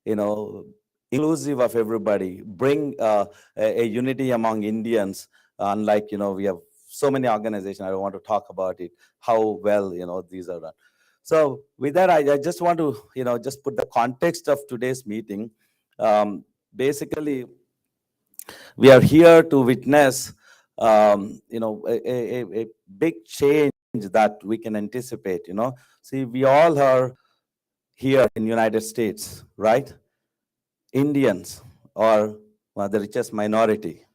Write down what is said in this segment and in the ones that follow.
you know, inclusive of everybody, bring a unity among Indians. Unlike, we have so many organizations, I don't want to talk about it, how well, these are done. So with that, I just want to, just put the context of today's meeting. Basically, we are here to witness, a big change that we can anticipate, See, we all are here in United States, right? Indians are the richest minority,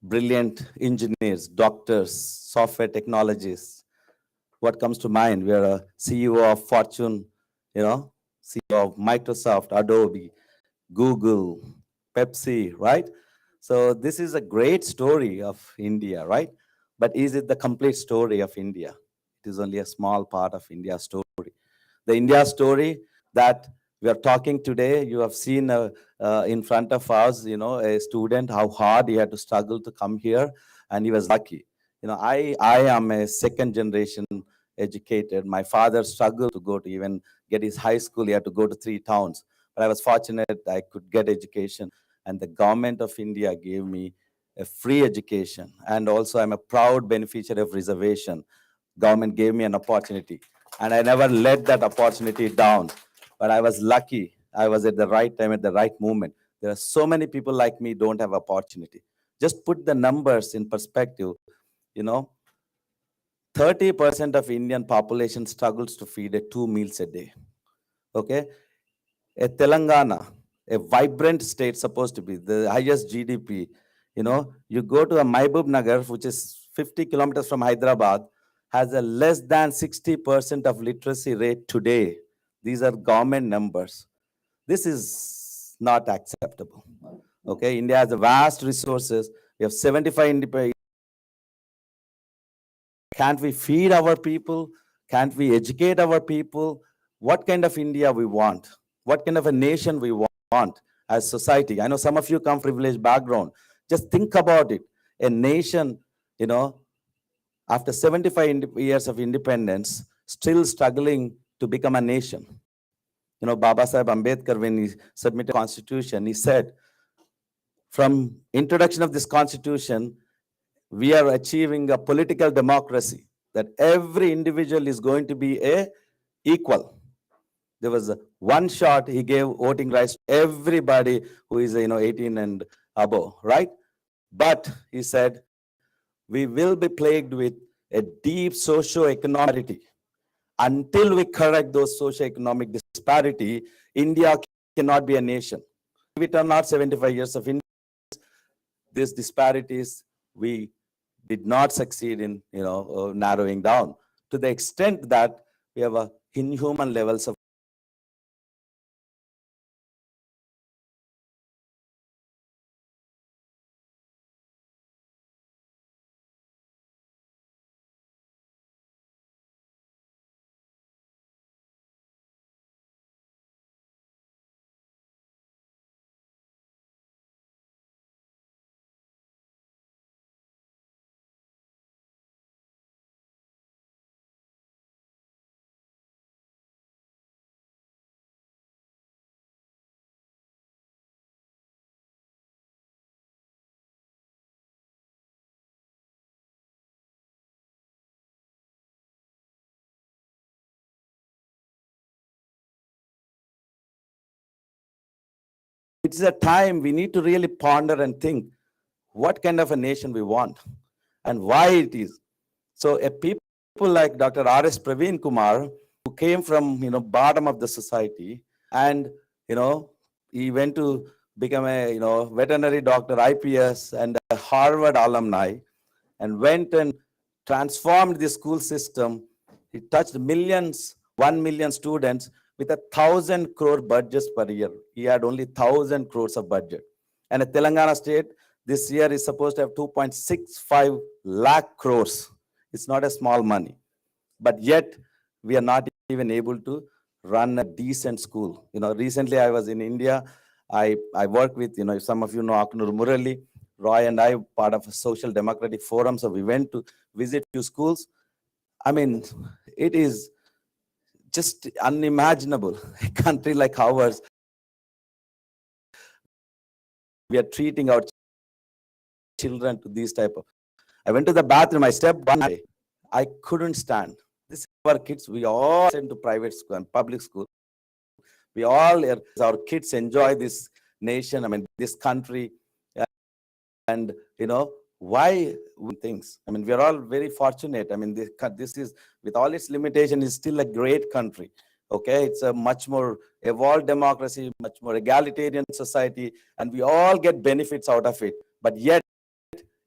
brilliant engineers, doctors, software technologists. What comes to mind? We are a CEO of Fortune, CEO of Microsoft, Adobe, Google, Pepsi, right? So this is a great story of India, right? But is it the complete story of India? It is only a small part of India's story. The India story that we are talking today, you have seen in front of us, a student, how hard he had to struggle to come here, and he was lucky. I am a second generation educated. My father struggled to go to even get his high school. He had to go to 3 towns. But I was fortunate I could get education. And the government of India gave me a free education. And also I'm a proud beneficiary of reservation. Government gave me an opportunity. And I never let that opportunity down. But I was lucky. I was at the right time, at the right moment. There are so many people like me don't have opportunity. Just put the numbers in perspective. 30% of Indian population struggles to feed 2 meals a day. Okay? A Telangana, a vibrant state supposed to be, the highest GDP. You go to a Mahbub Nagar, which is 50 kilometers from Hyderabad, has a less than 60% of literacy rate today. These are government numbers. This is not acceptable. Okay, India has a vast resources. We have 75 independent. Can't we feed our people? Can't we educate our people? What kind of India we want? What kind of a nation we want as society? I know some of you come from privileged background. Just think about it. A nation, after 75 years of independence, still struggling to become a nation. Baba Sahib Ambedkar, when he submitted the Constitution, he said, from introduction of this Constitution, we are achieving a political democracy, that every individual is going to be equal. There was one shot, he gave voting rights to everybody who is 18 and above, right? But he said, we will be plagued with a deep socio-economic. Until we correct those socio-economic disparity, India cannot be a nation. If it are not 75 years of India, these disparities, we did not succeed in narrowing down to the extent that we have a inhuman levels of it's a time we need to really ponder and think what kind of a nation we want and why it is. So a people like Dr. S Praveen Kumar, who came from bottom of the society, and he went to become a veterinary doctor, IPS, and a Harvard alumni, and went and transformed the school system. He touched millions, 1 million students with 1,000 crore budgets per year. He had only 1,000 crores of budget. And a Telangana state this year is supposed to have 2.65 lakh crores. It's not a small money. But yet, we are not even able to run a decent school. Recently I was in India. I work with, some of you know Aknur Murali, Roy and I, part of a social democratic forum. So we went to visit few schools. I mean, it is just unimaginable. A country like ours, we are treating our children to these type of. I went to the bathroom. I stepped one day. I couldn't stand. This is our kids. We all send to private school and public school. We all, our kids enjoy this nation. I mean, this country, and why things. I mean, we are all very fortunate. I mean, this is, with all its limitation, is still a great country. Okay, it's a much more evolved democracy, much more egalitarian society, and we all get benefits out of it. But yet,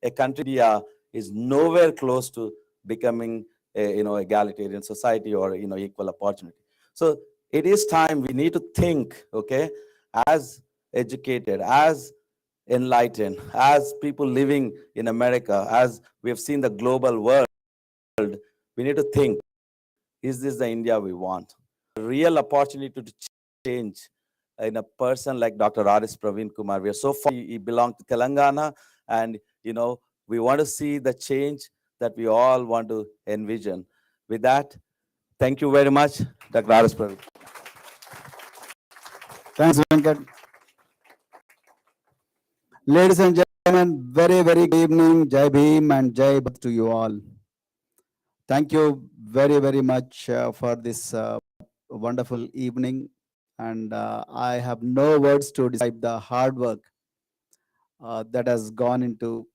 a country India is nowhere close to becoming a egalitarian society or equal opportunity. So it is time we need to think, okay, as educated, as enlightened, as people living in America, as we have seen the global world, we need to think, is this the India we want? A real opportunity to change in a person like Dr. S Praveen Kumar. We are so far, he belonged to Telangana, and we want to see the change that we all want to envision. With that, thank you very much, Dr. S Praveen. Thanks, Venkat. Ladies and gentlemen, very, very good evening. Jai Bhim and Jai Bharat to you all. Thank you very, very much for this wonderful evening. And I have no words to describe the hard work that has gone into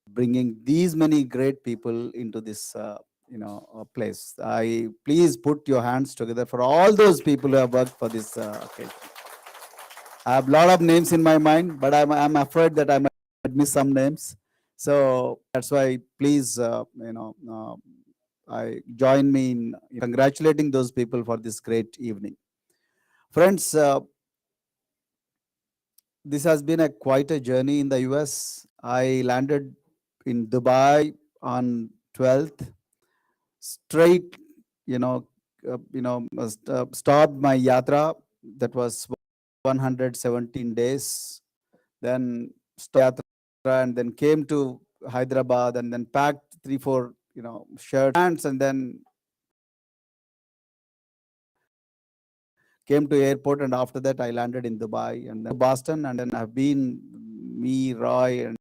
bringing these many great people into this place. I please put your hands together for all those people who have worked for this occasion. I have a lot of names in my mind, but I'm afraid that I might miss some names. So that's why please, I join me in congratulating those people for this great evening. Friends, this has been quite a journey in the US. I landed in Dubai on 12th, straight, stopped my yatra. That was 117 days. Then yatra, and then came to Hyderabad, and then packed 3-4 shirts, and then came to airport, and after that I landed in Dubai and then Boston, and then I've been, me, Roy, and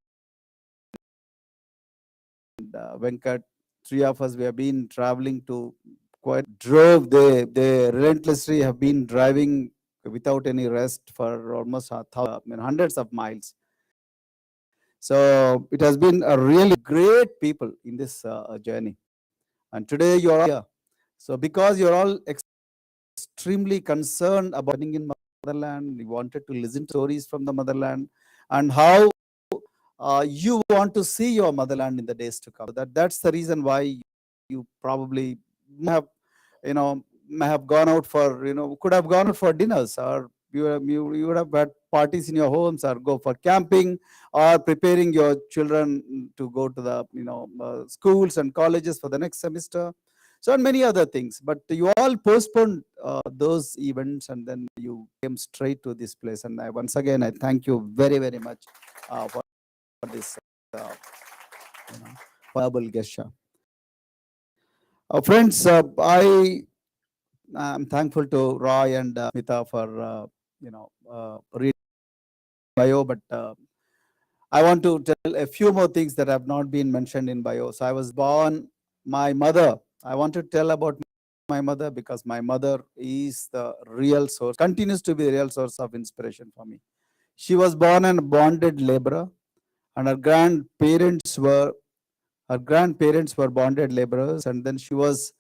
Venkat, three of us, we have been traveling to they relentlessly have been driving without any rest for almost hundreds of miles. So it has been a really great people in this journey. And today you are here. So because you're all extremely concerned about in motherland, you wanted to listen to stories from the motherland and how you want to see your motherland in the days to come. That's the reason why you probably have, may have gone out for, could have gone out for dinners, or you would have had parties in your homes, or go for camping, or preparing your children to go to the schools and colleges for the next semester. So, and many other things. But you all postponed those events, and then you came straight to this place. And once again, I thank you very, very much for this verbal gesture. Friends, I'm thankful to Roy and Mita for reading bio, but I want to tell a few more things that have not been mentioned in bio. So I was born, my mother, I want to tell about my mother because my mother is the real source, continues to be the real source of inspiration for me. She was born a bonded laborer, and her grandparents were bonded laborers, and then she was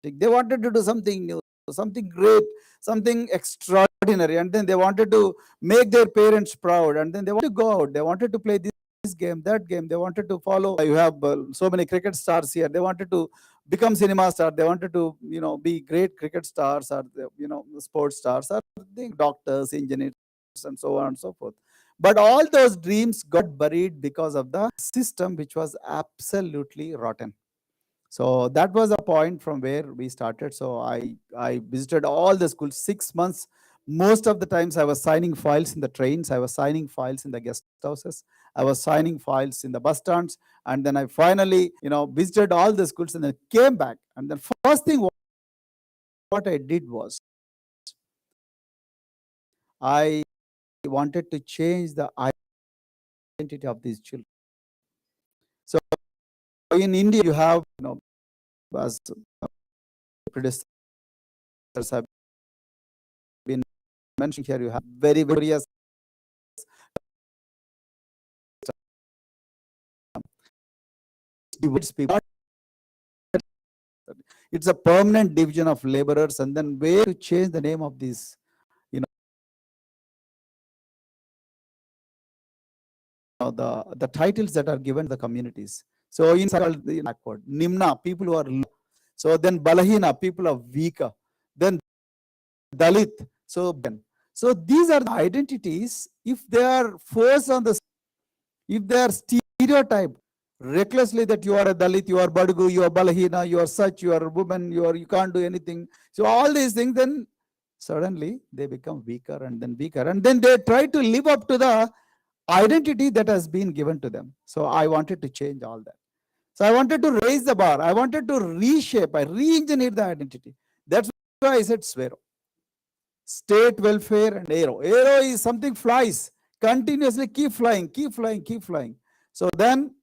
They wanted to do something new, something great, something extraordinary, and then they wanted to make their parents proud, and then they wanted to go out, they wanted to play this game, that game, they wanted to follow. You have so many cricket stars here. They wanted to become cinema star. They wanted to, be great cricket stars, or sports stars, or doctors, engineers, and so on and so forth. But all those dreams got buried because of the system, which was absolutely rotten. So that was a point from where we started. So I visited all the schools 6 months. Most of the times I was signing files in the trains, I was signing files in the guest houses, I was signing files in the bus stands, and then I finally, visited all the schools and then came back. And the first thing what I did was I wanted to change the identity of these children. So in India, you have, as predecessors have been mentioned here, you have very various divides people. It's a permanent division of laborers, and then where to change the name of these, the titles that are given to the communities. So in called the backward, Nimna, people who are low. So then Balahina, people are weaker. Then Dalit. So these are the identities. If they are forced on the, if they are stereotyped recklessly that you are a Dalit, you are Badugu, you are Balahina, you are such, you are a woman, you can't do anything. So all these things, then suddenly they become weaker and then weaker, and then they try to live up to the identity that has been given to them. So I wanted to change all that. So I wanted to raise the bar. I wanted to reshape, I re-engineer the identity. That's why I said Swero. State welfare and aero. Aero is something flies, continuously keep flying, keep flying, keep flying. So then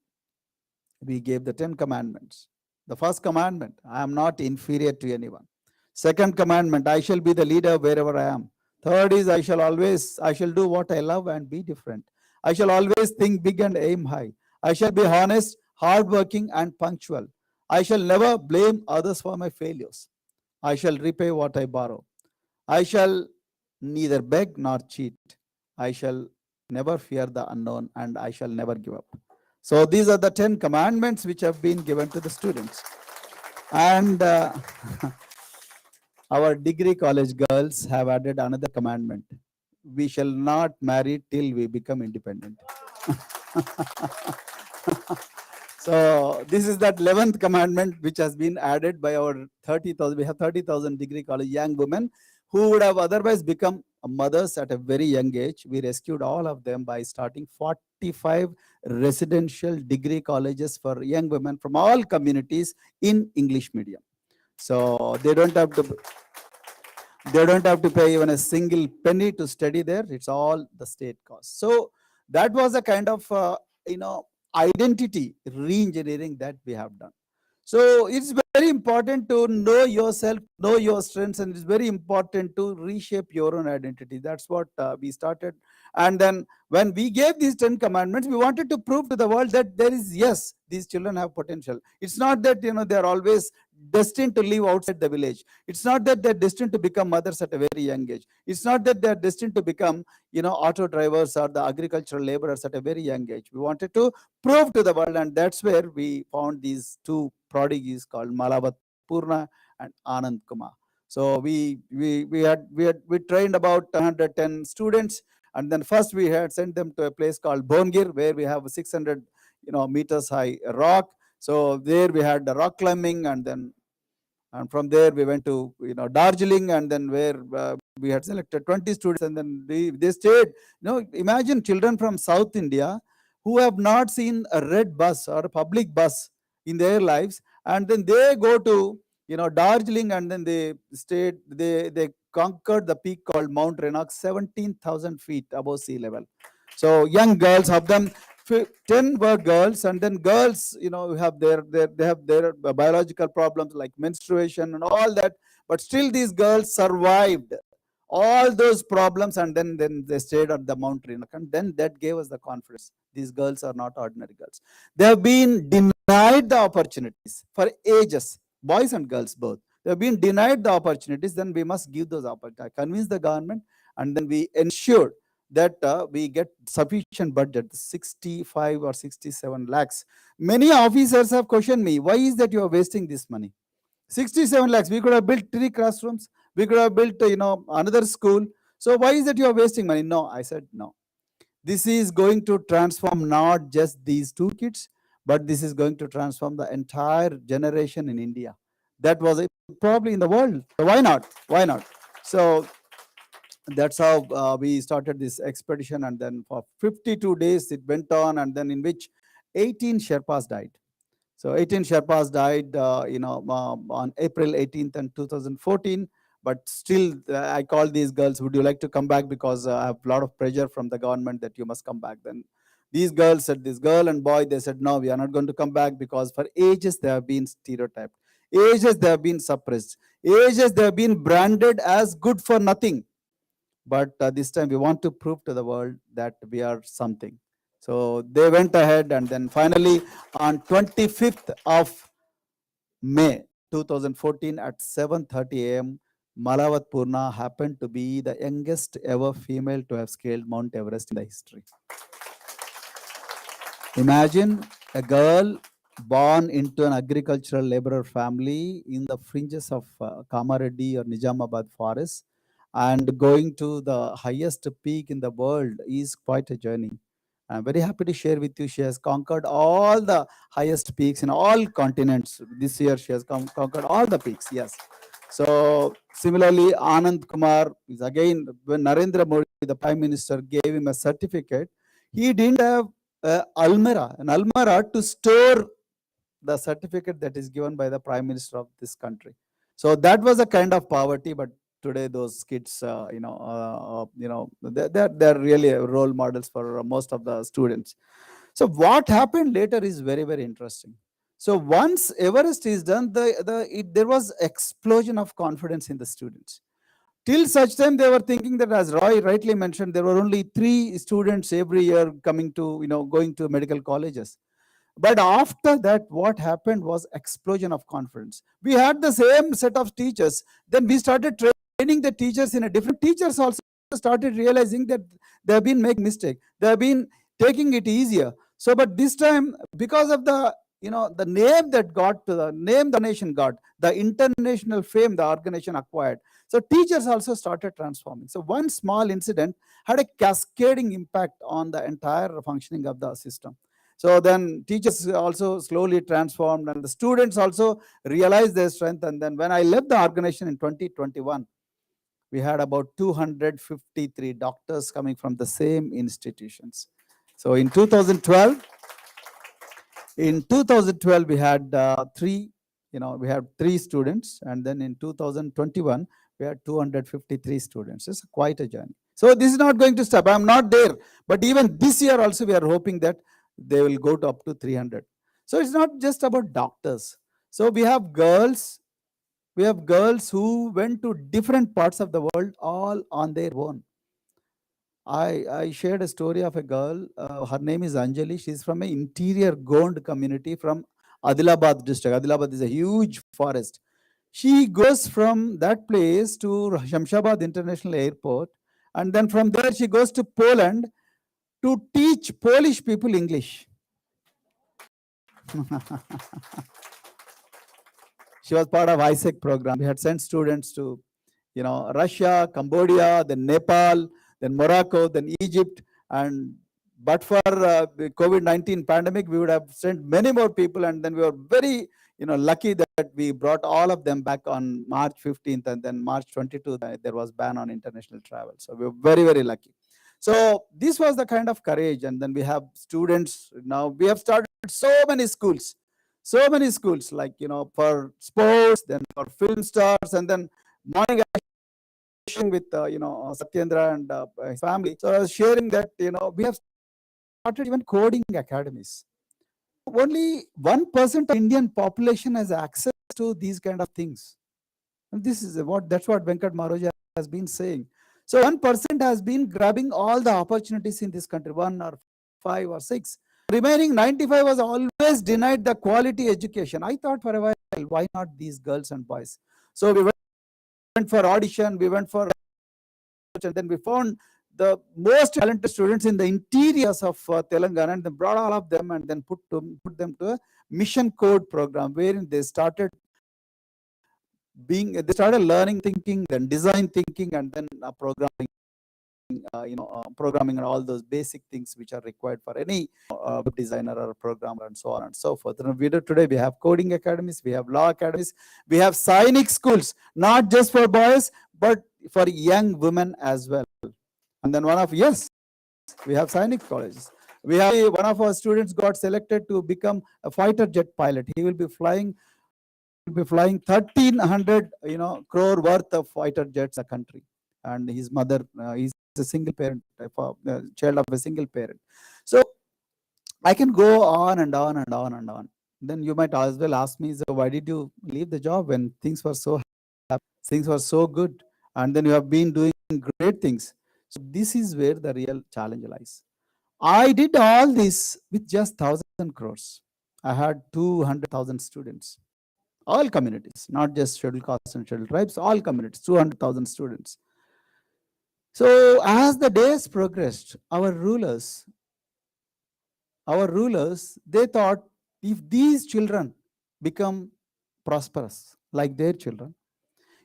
we gave the 10 commandments. The first commandment, I am not inferior to anyone. Second commandment, I shall be the leader wherever I am. Third is, I shall do what I love and be different. I shall always think big and aim high. I shall be honest, hardworking, and punctual. I shall never blame others for my failures. I shall repay what I borrow. I shall neither beg nor cheat. I shall never fear the unknown, and I shall never give up. So these are the 10 commandments which have been given to the students. And our degree college girls have added another commandment. We shall not marry till we become independent. So this is that 11th commandment which has been added by our 30,000. We have 30,000 degree college young women who would have otherwise become mothers at a very young age. We rescued all of them by starting 45 residential degree colleges for young women from all communities in English medium. So they don't have to pay even a single penny to study there. It's all the state cost. So that was a kind of identity re-engineering that we have done. So it's very important to know yourself, know your strengths, and it's very important to reshape your own identity. That's what we started. And then when we gave these 10 commandments, we wanted to prove to the world that there is, yes, these children have potential. It's not that, they're always destined to live outside the village. It's not that they're destined to become mothers at a very young age. It's not that they're destined to become, auto drivers or the agricultural laborers at a very young age. We wanted to prove to the world, and that's where we found these two prodigies called Malabat Purna and Anand Kumar. So we trained about 110 students, and then first we had sent them to a place called Bongir, where we have 600 meters high rock. So there we had the rock climbing, and from there we went to Darjeeling, and then where we had selected 20 students, and then they stayed. Imagine children from South India who have not seen a red bus or a public bus in their lives, and then they go to Darjeeling, and then they stayed. They conquered the peak called Mount Renox, 17,000 feet above sea level. So young girls, of them 10 were girls, and then girls have their biological problems like menstruation and all that, but still these girls survived all those problems, and then they stayed at the mountain, and then that gave us the confidence. These girls are not ordinary girls. They have been denied the opportunities for ages, boys and girls both. They have been denied the opportunities, then we must give those opportunities. I convince the government, and then we ensure that we get sufficient budget, 65 or 67 lakhs. Many officers have questioned me, why is that you are wasting this money? 67 lakhs, we could have built 3 classrooms, we could have built, another school. So why is that you are wasting money? No, I said no. This is going to transform not just these 2 kids, but this is going to transform the entire generation in India. That was probably in the world. So why not? Why not? So that's how we started this expedition, and then for 52 days it went on, and then in which 18 Sherpas died. So 18 Sherpas died, on April 18th and 2014. But still, I called these girls, would you like to come back? Because I have a lot of pressure from the government that you must come back. Then these girls said, this girl and boy, they said, no, we are not going to come back, because for ages they have been stereotyped. Ages they have been suppressed. Ages they have been branded as good for nothing. But this time we want to prove to the world that we are something. So they went ahead, and then finally on 25th of May 2014 at 7:30 a.m., Malawat Purna happened to be the youngest ever female to have scaled Mount Everest in the history. Imagine a girl born into an agricultural laborer family in the fringes of Kamareddy or Nizamabad forest, and going to the highest peak in the world is quite a journey. I'm very happy to share with you, she has conquered all the highest peaks in all continents. This year she has conquered all the peaks, yes. So similarly, Anand Kumar is again, when Narendra Modi, the Prime Minister, gave him a certificate, he didn't have an almara to store the certificate that is given by the Prime Minister of this country. So that was a kind of poverty, but today those kids, they're really role models for most of the students. So what happened later is very, very interesting. So once Everest is done, there was explosion of confidence in the students. Till such time, they were thinking that, as Roy rightly mentioned, there were only 3 students every year coming to, going to medical colleges. But after that, what happened was explosion of confidence. We had the same set of teachers. Then we started training the teachers in a different. Teachers also started realizing that they have been making mistake. They have been taking it easier. So, but this time, because of the the name that got to the name the nation got, the international fame the organization acquired. So teachers also started transforming. So one small incident had a cascading impact on the entire functioning of the system. So then teachers also slowly transformed, and the students also realized their strength. And then when I left the organization in 2021, we had about 253 doctors coming from the same institutions. So in 2012, we had we had 3 students, and then in 2021 we had 253 students. It's quite a journey. So this is not going to stop. I'm not there, but even this year also we are hoping that they will go to up to 300. So it's not just about doctors. So we have girls who went to different parts of the world all on their own. I shared a story of a girl. Her name is Anjali. She's from an interior Gond community from Adilabad district. Adilabad is a huge forest. She goes from that place to Shamshabad International Airport, and then from there she goes to Poland to teach Polish people English. She was part of ISEC program. We had sent students to, Russia, Cambodia, then Nepal, then Morocco, then Egypt. And but for the COVID-19 pandemic, we would have sent many more people. And then we were very, lucky that we brought all of them back on March 15th, and then March 22nd, there was ban on international travel. So we were very, very lucky. So this was the kind of courage. And then we have students now. We have started so many schools like, for sports, then for film stars, and then morning with Satyendra and his family. So I was sharing that we have started even coding academies. Only 1% of Indian population has access to these kind of things. And that's what Venkat Maroja has been saying. So 1% has been grabbing all the opportunities in this country, 1 or 5 or 6. Remaining 95 was always denied the quality education. I thought for a while, why not these girls and boys? So we went for audition, we went for, and then we found the most talented students in the interiors of Telangana, and then brought all of them and then put them to a mission code program, wherein they started learning thinking, then design thinking, and then programming, programming and all those basic things which are required for any web designer or programmer and so on and so forth. And today we have coding academies, we have law academies, we have Sainik schools, not just for boys, but for young women as well. And then we have Sainik colleges. We have one of our students got selected to become a fighter jet pilot. He will be flying 1,300 crore worth of fighter jets a country. And his mother, he's a single parent, child of a single parent. So I can go on and on and on and on. Then you might as well ask me, so why did you leave the job when things were so happy, things were so good, and then you have been doing great things? So this is where the real challenge lies. I did all this with just 1,000 crores. I had 200,000 students, all communities, not just scheduled castes and scheduled tribes, all communities, 200,000 students. So as the days progressed, our rulers, they thought, if these children become prosperous like their children,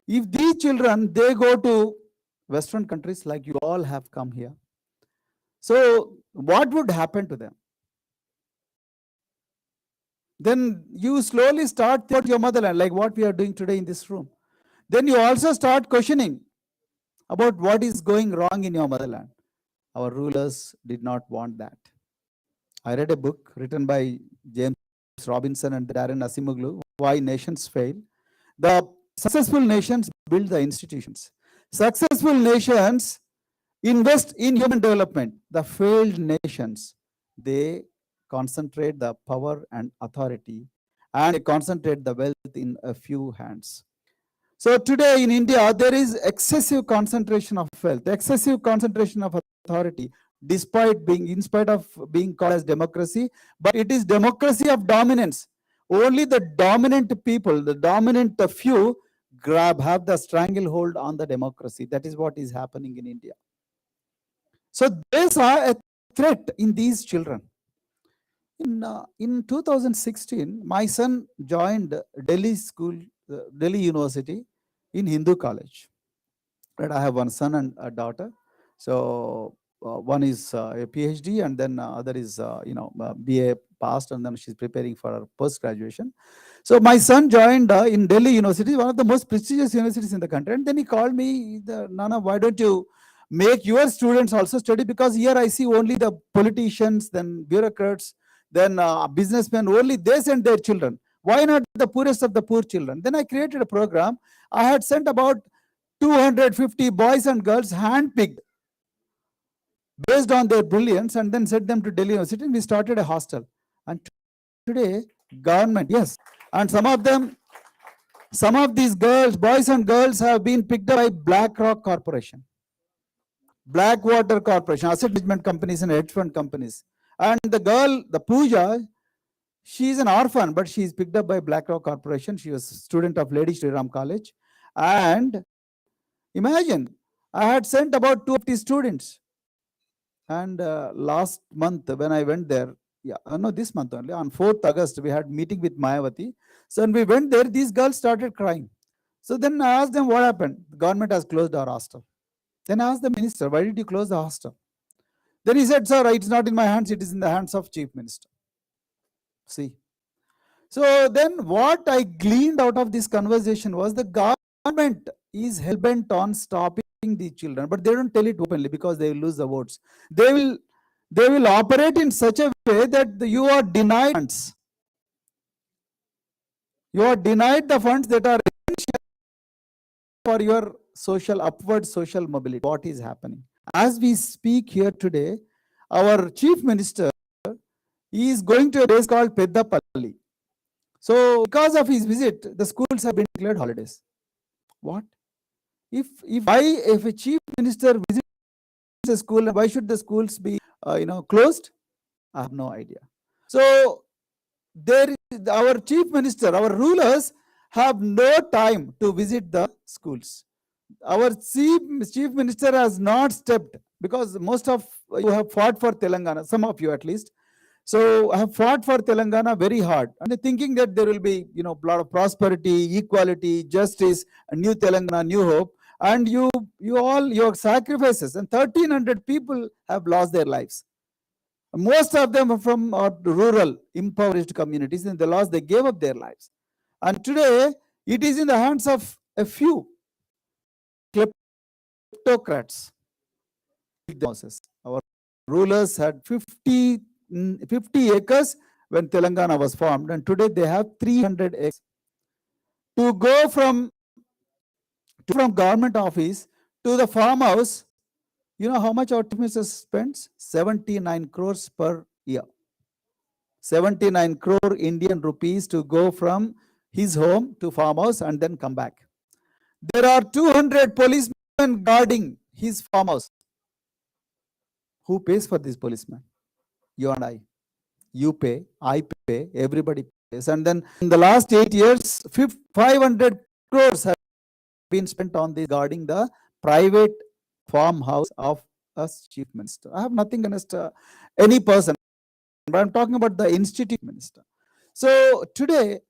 if these children, they go to Western countries like you all have come here, so what would happen to them? Then you slowly start thinking about your motherland, like what we are doing today in this room. Then you also start questioning about what is going wrong in your motherland. Our rulers did not want that. I read a book written by James Robinson and Darren Asimoglu, Why Nations Fail. The successful nations build the institutions. Successful nations invest in human development. The failed nations, they concentrate the power and authority, and they concentrate the wealth in a few hands. So today in India, there is excessive concentration of wealth, excessive concentration of authority, in spite of being called as democracy, but it is democracy of dominance. Only the dominant people, the dominant few, have the stranglehold on the democracy. That is what is happening in India. So they saw a threat in these children. In 2016, my son joined Delhi University in Hindu college. Right, I have one son and a daughter. So one is a PhD, and then other is BA passed, and then she's preparing for her post graduation. So my son joined in Delhi University, one of the most prestigious universities in the country. And then he called me, Nana, why don't you make your students also study? Because here I see only the politicians, then bureaucrats, then businessmen, only they send their children. Why not the poorest of the poor children? Then I created a program. I had sent about 250 boys and girls handpicked based on their brilliance, and then sent them to Delhi University, and we started a hostel. And today, government, yes, and some of these girls, boys and girls, have been picked up by BlackRock Corporation, Blackwater Corporation, asset management companies and hedge fund companies. And the girl, the Pooja, she is an orphan, but she is picked up by BlackRock Corporation. She was a student of Lady Shri Ram College. And imagine, I had sent about 250 students. And last month when I went there, this month only, on 4th August, we had meeting with Mayawati. So when we went there, these girls started crying. So then I asked them, what happened? The government has closed our hostel. Then I asked the minister, why did you close the hostel? Then he said, sir, it's not in my hands, it is in the hands of Chief Minister. See. So then what I gleaned out of this conversation was the government is hell-bent on stopping the children, but they don't tell it openly because they will lose the votes. They will operate in such a way that you are denied funds. You are denied the funds that are essential for your upward social mobility. What is happening? As we speak here today, our Chief Minister is going to a place called Peddapalli. So because of his visit, the schools have been declared holidays. What? If a Chief Minister visits a school, why should the schools be closed? I have no idea. So our Chief Minister, our rulers have no time to visit the schools. Our chief minister has not stepped, because most of you have fought for Telangana, some of you at least. So I have fought for Telangana very hard, and thinking that there will be, a lot of prosperity, equality, justice, a new Telangana, new hope. And your sacrifices, and 1,300 people have lost their lives. Most of them are from rural, impoverished communities, and they gave up their lives. And today, it is in the hands of a few kleptocrats. Our rulers had 50 acres when Telangana was formed, and today they have 300 acres. To go from government office to the farmhouse, you know how much our chief minister spends? 79 crores per year. 79 crore Indian rupees to go from his home to farmhouse and then come back. There are 200 policemen guarding his farmhouse. Who pays for these policemen? You and I. You pay, I pay, everybody pays. And then in the last 8 years, 500 crores have been spent on this, guarding the private farmhouse of us chief minister. I have nothing against any person, but I'm talking about the institute minister. So today,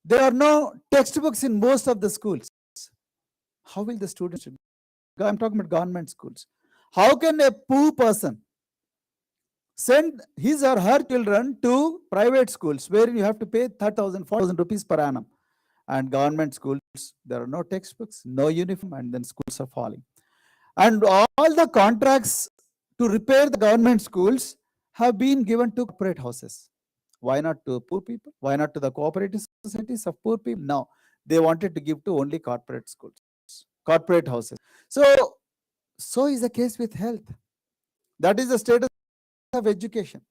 there are no textbooks in most of the schools. How will the students go? I'm talking about government schools. How can a poor person send his or her children to private schools where you have to pay 30,000, 40,000 rupees per annum? And government schools, there are no textbooks, no uniform, and then schools are falling. And all the contracts to repair the government schools have been given to corporate houses. Why not to poor people? Why not to the cooperative societies of poor people? No, they wanted to give to only corporate schools, corporate houses. So is the case with health. That is the status of education.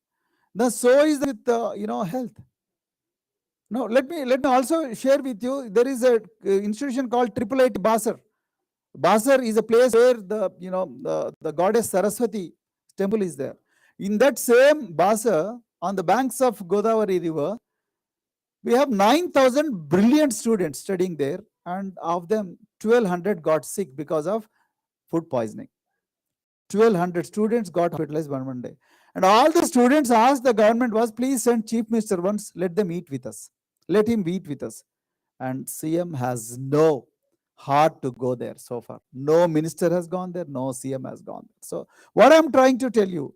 Now, so is with health. Now, let me also share with you. There is a institution called IIIT Basar. Basar is a place where the goddess Saraswati temple is there. In that same Basar, on the banks of Godavari River, we have 9,000 brilliant students studying there, and of them 1,200 got sick because of food poisoning. 1,200 students got hospitalized one day. And all the students asked the government was, please send chief minister once, let them eat with us. Let him eat with us. And CM has no heart to go there so far. No minister has gone there, no CM has gone there. So what I'm trying to tell you,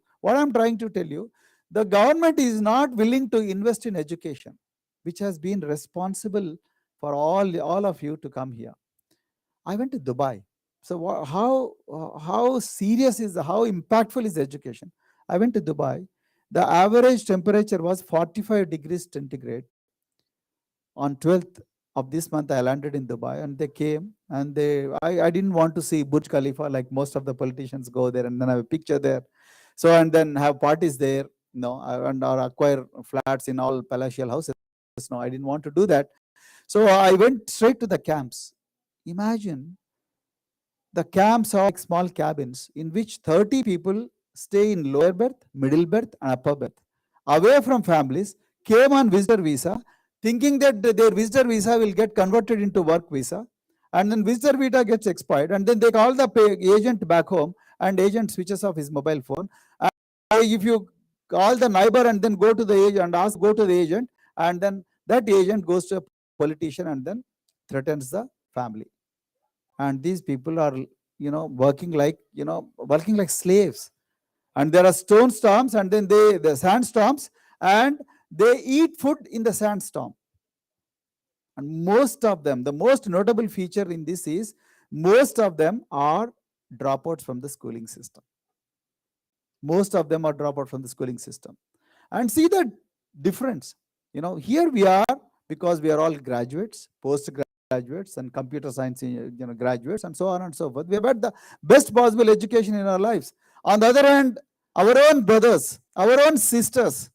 the government is not willing to invest in education, which has been responsible for all of you to come here. I went to Dubai. So how serious is, how impactful is education? I went to Dubai. The average temperature was 45 degrees centigrade. On 12th of this month, I landed in Dubai, and they came, and I didn't want to see Burj Khalifa like most of the politicians go there and then have a picture there. So, and then have parties there, and or acquire flats in all palatial houses. No, I didn't want to do that. So I went straight to the camps. Imagine the camps are like small cabins in which 30 people stay in lower berth, middle berth, and upper berth, away from families, came on visitor visa, thinking that their visitor visa will get converted into work visa, and then visitor visa gets expired, and then they call the agent back home, and agent switches off his mobile phone. And if you call the neighbor and then go to the agent and ask, go to the agent, and then that agent goes to a politician and then threatens the family. And these people are working like slaves. And there are stone storms, and then the sandstorms, and they eat food in the sandstorm. And most of them, the most notable feature in this is, most of them are dropouts from the schooling system. Most of them are dropouts from the schooling system. And see the difference. Here we are, because we are all graduates, postgraduates, and computer science graduates, and so on and so forth. We have had the best possible education in our lives. On the other hand, our own brothers, our own sisters,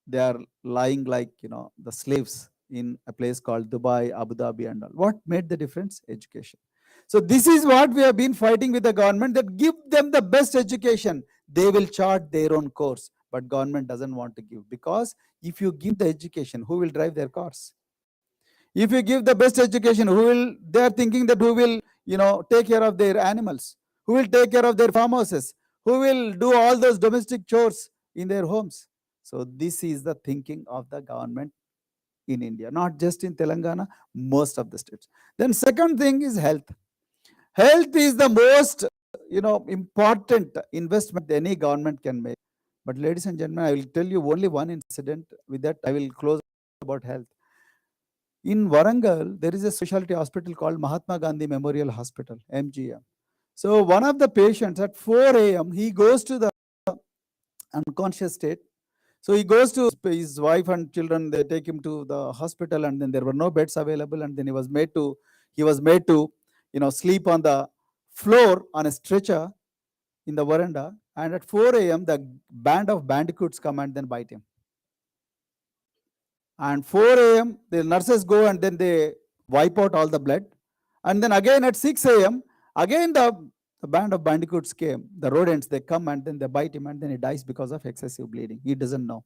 they are lying like the slaves in a place called Dubai, Abu Dhabi, and all. What made the difference? Education. So this is what we have been fighting with the government, that give them the best education. They will chart their own course, but government doesn't want to give, because if you give the education, who will drive their cars? If you give the best education, who will, they are thinking that who will, take care of their animals, who will take care of their farmhouses, who will do all those domestic chores in their homes. So this is the thinking of the government in India, not just in Telangana, most of the states. Then second thing is health. Health is the most, important investment any government can make. But ladies and gentlemen, I will tell you only one incident. With that, I will close about health. In Warangal, there is a specialty hospital called Mahatma Gandhi Memorial Hospital, MGM. So one of the patients at 4 a.m., he goes to the unconscious state. So he goes to his wife and children, they take him to the hospital, and then there were no beds available, and then he was made to sleep on the floor on a stretcher in the veranda. And at 4 a.m., the band of bandicoots come and then bite him. And 4 a.m., the nurses go and then they wipe out all the blood. And then again at 6 a.m., again the band of bandicoots came, the rodents, they come and then they bite him, and then he dies because of excessive bleeding. He doesn't know.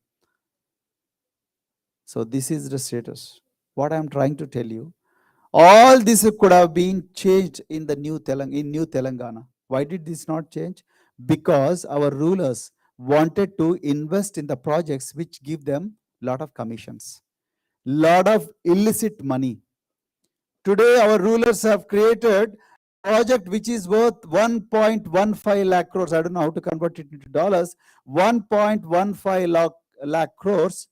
So this is the status. What I am trying to tell you, all this could have been changed in the new Telangana. Why did this not change? Because our rulers wanted to invest in the projects which give them lot of commissions, lot of illicit money. Today, our rulers have created a project which is worth 1.15 lakh crores. I don't know how to convert it into dollars. 1.15 lakh crores,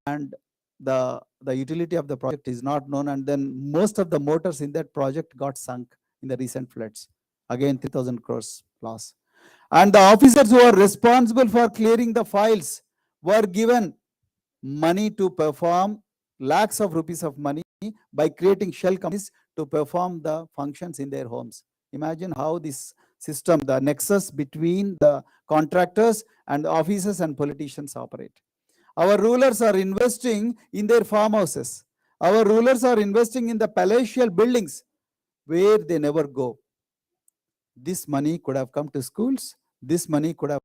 and the utility of the project is not known. And then most of the motors in that project got sunk in the recent floods. Again, 3,000 crores loss. And the officers who are responsible for clearing the files were given money to perform lakhs of rupees of money by creating shell companies to perform the functions in their homes. Imagine how this system, the nexus between the contractors and the officers and politicians operate. Our rulers are investing in their farmhouses. Our rulers are investing in the palatial buildings where they never go. This money could have come to schools. This money could have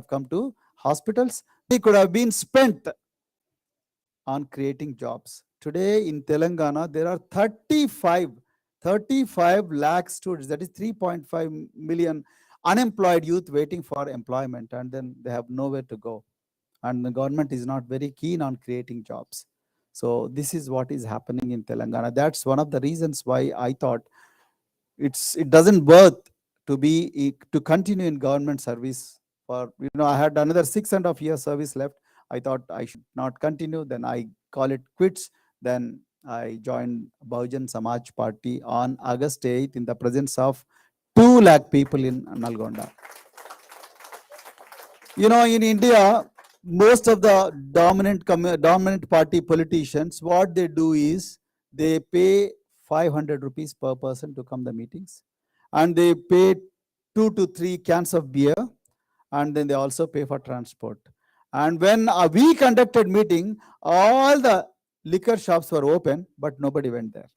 come to hospitals. It could have been spent on creating jobs. Today in Telangana, there are 35 lakh students, that is 3.5 million unemployed youth waiting for employment, and then they have nowhere to go. And the government is not very keen on creating jobs. So this is what is happening in Telangana. That's one of the reasons why I thought it doesn't worth to continue in government service. For I had another 6.5 years service left. I thought I should not continue. Then I call it quits. Then I joined Bahujan Samaj Party on August 8th in the presence of 2 lakh people in Nalgonda. In India, most of the dominant party politicians, what they do is they pay 500 rupees per person to come the meetings, and they pay 2 to 3 cans of beer, and then they also pay for transport. And when we conducted meeting, all the liquor shops were open, but nobody went there.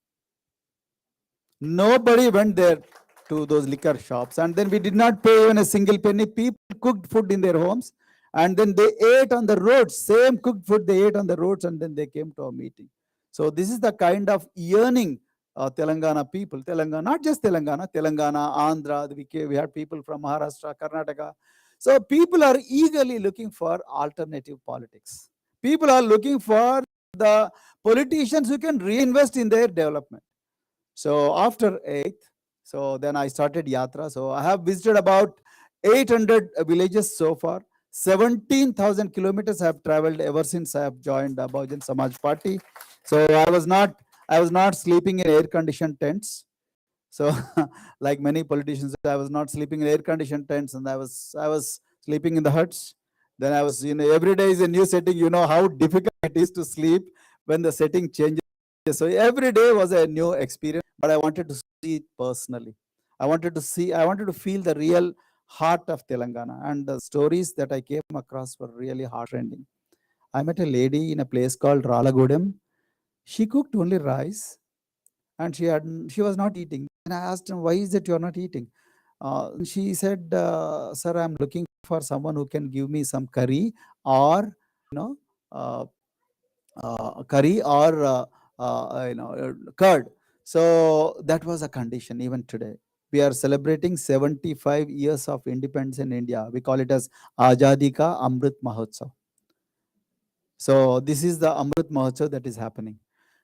Nobody went there to those liquor shops, and then we did not pay even a single penny. People cooked food in their homes, and then they ate on the roads. Same cooked food they ate on the roads, and then they came to our meeting. So this is the kind of yearning Telangana people. Telangana, not just Telangana, Andhra. We had people from Maharashtra, Karnataka. So people are eagerly looking for alternative politics. People are looking for the politicians who can reinvest in their development. So after 8th, so then I started Yatra. So I have visited about 800 villages so far. 17,000 kilometers I have traveled ever since I have joined the Bahujan Samaj Party. So I was not sleeping in air-conditioned tents. So like many politicians, I was not sleeping in air-conditioned tents, and I was sleeping in the huts. Then I was, every day is a new setting. You know how difficult it is to sleep when the setting changes. So every day was a new experience, but I wanted to see it personally. I wanted to feel the real heart of Telangana, and the stories that I came across were really heartrending. I met a lady in a place called Ralagudem. She cooked only rice, and she was not eating. And I asked her, "Why is it you are not eating?" She said, "Sir, I'm looking for someone who can give me some curry or you know uh, curry or curd. So that was a condition. Even today, we are celebrating 75 years of independence in India. We call it as Azadi Ka Amrit Mahotsav. So this is the Amrit Mahotsav that is happening.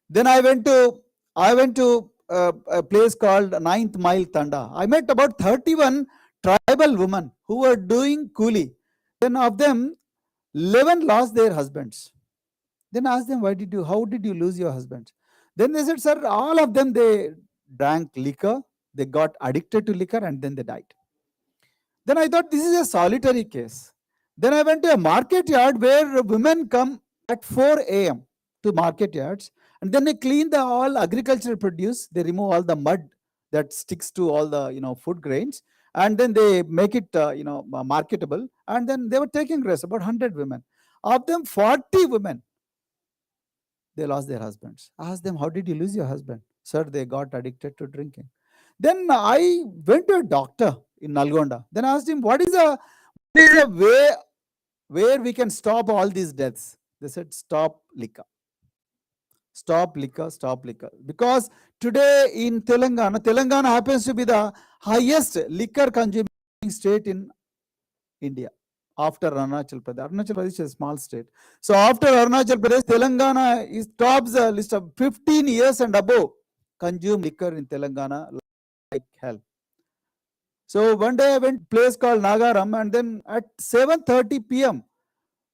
Then I went to a place called Ninth Mile Tanda. I met about 31 tribal women who were doing coolie. Then of them, 11 lost their husbands. Then I asked them, how did you lose your husbands? Then they said, sir, all of them, they drank liquor, they got addicted to liquor, and then they died. Then I thought this is a solitary case. Then I went to a market yard where women come at 4 a.m. to market yards, and then they clean the all agricultural produce. They remove all the mud that sticks to all the food grains, and then they make it marketable. And then they were taking rest. About 100 women. Of them, 40 women, they lost their husbands. I asked them, how did you lose your husband? Sir, they got addicted to drinking. Then I went to a doctor in Nalgonda. Then I asked him, what is a way where we can stop all these deaths? They said, stop liquor. Stop liquor, stop liquor. Because today in Telangana happens to be the highest liquor consuming state in India after Arunachal Pradesh. Arunachal Pradesh is a small state. So after Arunachal Pradesh, Telangana is tops the list of 15 years and above consume liquor in Telangana like hell. So one day I went to a place called Nagaram, and then at 7:30 p.m.,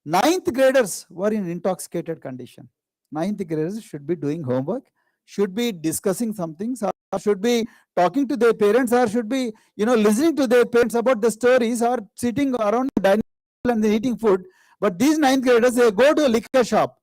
ninth graders were in intoxicated condition. Ninth graders should be doing homework, should be discussing some things, or should be talking to their parents, or should be listening to their parents about the stories, or sitting around the dining table and eating food. But these ninth graders, they go to a liquor shop,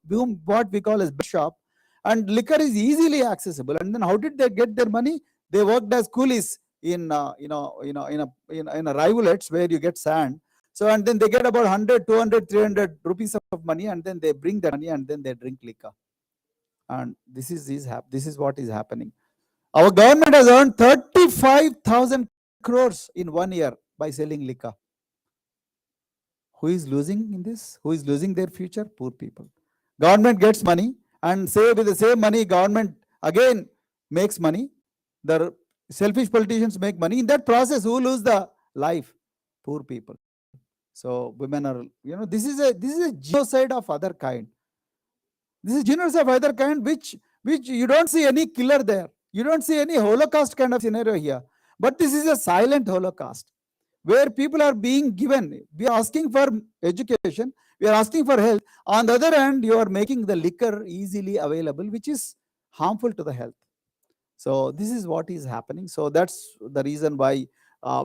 what we call as bed shop, and liquor is easily accessible. And then how did they get their money? They worked as coolies in in a rivulets where you get sand. So and then they get about 100, 200, 300 rupees of money, and then they bring that money and then they drink liquor. And this is what is happening. Our government has earned 35,000 crores in 1 year by selling liquor. Who is losing in this? Who is losing their future? Poor people. Government gets money, and say with the same money, government again makes money. The selfish politicians make money. In that process, who lose the life? Poor people. So women are, this is a genocide of other kind. This is genocide of other kind, which you don't see any killer there. You don't see any Holocaust kind of scenario here. But this is a silent Holocaust where people are being given. We are asking for education. We are asking for health. On the other hand, you are making the liquor easily available, which is harmful to the health. So this is what is happening. So that's the reason why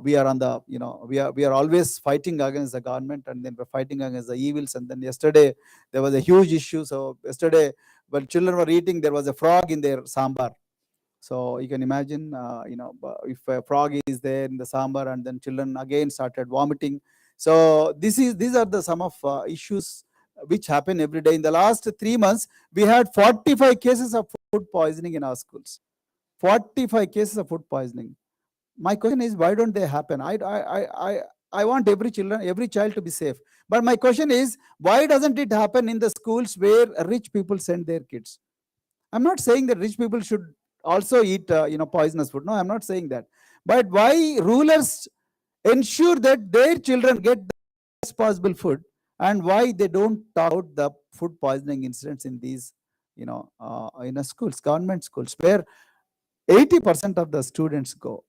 we are on the, we are always fighting against the government, and then we're fighting against the evils. And then yesterday there was a huge issue. So yesterday when children were eating, there was a frog in their sambar. So you can imagine, if a frog is there in the sambar, and then children again started vomiting. So these are the some of issues which happen every day. In the last 3 months, we had 45 cases of food poisoning in our schools. 45 cases of food poisoning. My question is, why don't they happen? I want every child to be safe. But my question is, why doesn't it happen in the schools where rich people send their kids? I'm not saying that rich people should also eat poisonous food. No, I'm not saying that. But why rulers ensure that their children get the best possible food, and why they don't talk about the food poisoning incidents in these schools, government schools, where 80% of the students go.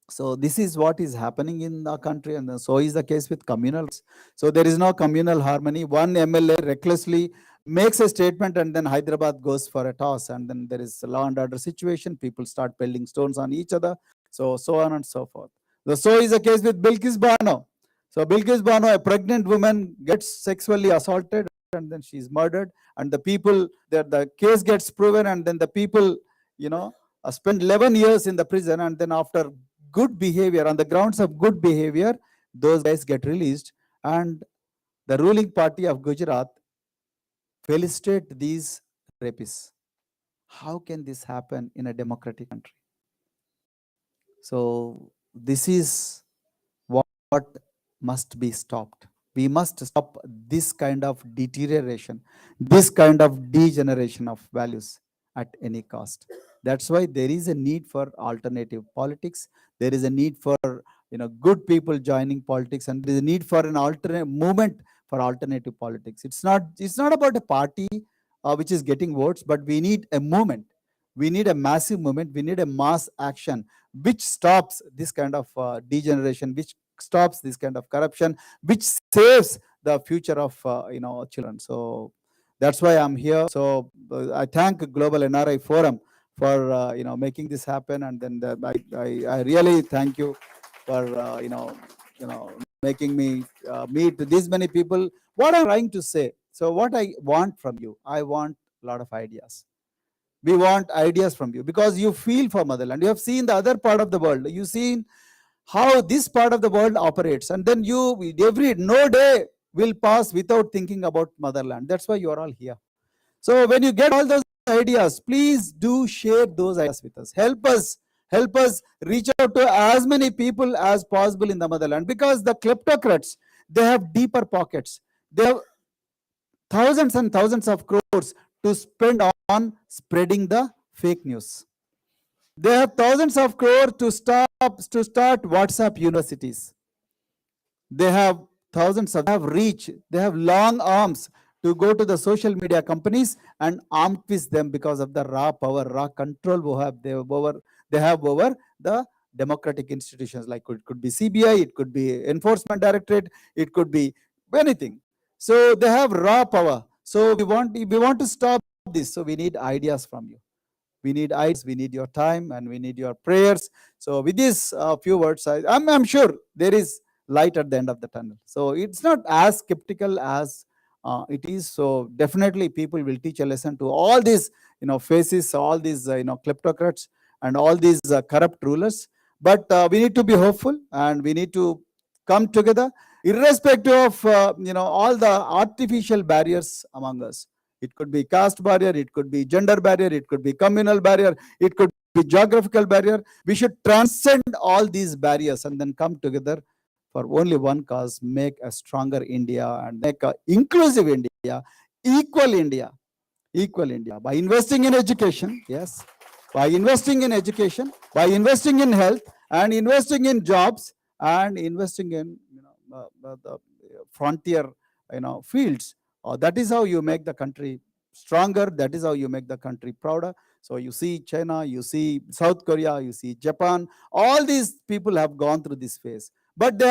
So this is what is happening in the country, and so is the case with communal. So there is no communal harmony. One MLA recklessly makes a statement, and then Hyderabad goes for a toss, and then there is a law and order situation. People start pelting stones on each other. So on and so forth. So is the case with Bilkis Bano. So Bilkis Bano, a pregnant woman, gets sexually assaulted, and then she's murdered. And the case gets proven, and then the people, spend 11 years in the prison, and then after good behavior, on the grounds of good behavior, those guys get released, and the ruling party of Gujarat felicitate these rapists. How can this happen in a democratic country? So this is what must be stopped. We must stop this kind of deterioration, this kind of degeneration of values at any cost. That's why there is a need for alternative politics. There is a need for good people joining politics, and there is a need for an alternate movement for alternative politics. It's not about a party which is getting votes, but we need a movement. We need a massive movement. We need a mass action which stops this kind of degeneration, which stops this kind of corruption, which saves the future of children. So that's why I'm here. So I thank Global NRI Forum for making this happen, and then I really thank you for making me meet these many people. What I'm trying to say, so what I want from you, I want a lot of ideas. We want ideas from you because you feel for motherland. You have seen the other part of the world. You've seen how this part of the world operates, and then no day will pass without thinking about motherland. That's why you are all here. So when you get all those ideas, please do share those ideas with us. Help us reach out to as many people as possible in the motherland, because the kleptocrats, they have deeper pockets. They have thousands and thousands of crores to spend on spreading the fake news. They have thousands of crores to start WhatsApp universities. They have they have reach, they have long arms to go to the social media companies and arm twist them because of the raw power, raw control they have over the democratic institutions. Like it could be CBI, it could be Enforcement Directorate, it could be anything. So they have raw power. So we want to stop this. So we need ideas from you. We need ideas, we need your time, and we need your prayers. So with these few words, I'm sure there is light at the end of the tunnel. So it's not as skeptical as it is. So definitely people will teach a lesson to all these faces, all these kleptocrats and all these corrupt rulers. But we need to be hopeful, and we need to come together irrespective of all the artificial barriers among us. It could be caste barrier, it could be gender barrier, it could be communal barrier, it could be geographical barrier. We should transcend all these barriers and then come together for only one cause: make a stronger India and make an inclusive India, equal India, equal India. By investing in education, yes, by investing in education, by investing in health, and investing in jobs, and investing in the frontier fields. That is how you make the country stronger. That is how you make the country prouder. So you see China, you see South Korea, you see Japan. All these people have gone through this phase, but they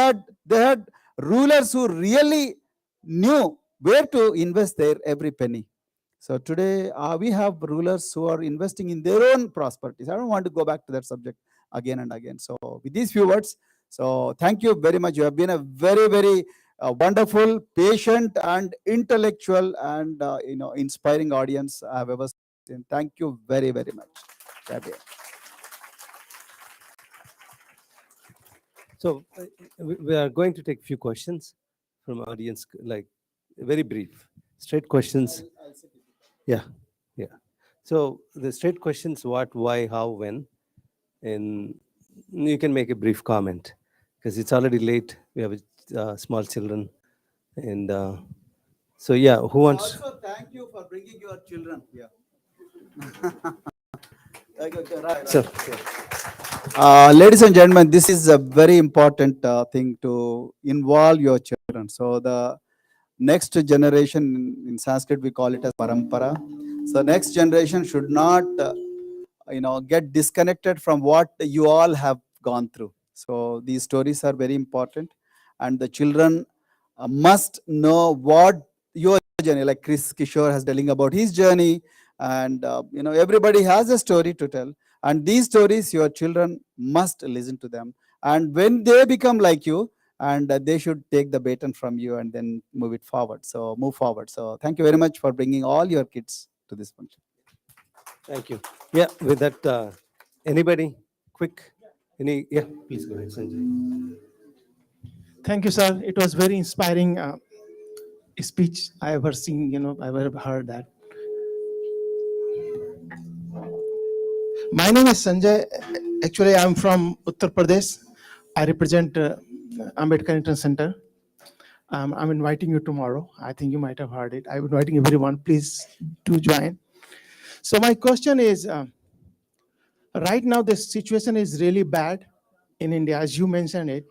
had rulers who really knew where to invest their every penny. So today we have rulers who are investing in their own prosperities. I don't want to go back to that subject again and again. So with these few words, so thank you very much. You have been a very, very wonderful, patient, and intellectual, and inspiring audience I have ever seen. Thank you very, very much. So we are going to take a few questions from audience, like very brief, straight questions. Yeah, yeah. So the straight questions: what, why, how, when, and you can make a brief comment because it's already late. We have small children, and so yeah. Who wants? Also, thank you for bringing your children here. Sir. Ladies and gentlemen, this is a very important thing to involve your children. So the next generation, in Sanskrit we call it as parampara. So next generation should not get disconnected from what you all have gone through. So these stories are very important, and the children must know what your journey, like Chris Kishore has telling about his journey, and everybody has a story to tell, and these stories your children must listen to them, and when they become like you, and they should take the baton from you and then move forward. So thank you very much for bringing all your kids to this function. Thank you. Yeah, with that, anybody quick? Yeah, please go ahead, Sanjay. Thank you, sir. It was very inspiring speech I ever seen. I ever heard that. My name is Sanjay. Actually, I'm from Uttar Pradesh. I represent Ambedkar International Center. I'm inviting you tomorrow. I think you might have heard it. I'm inviting everyone. Please do join. So my question is, right now the situation is really bad in India, as you mentioned it.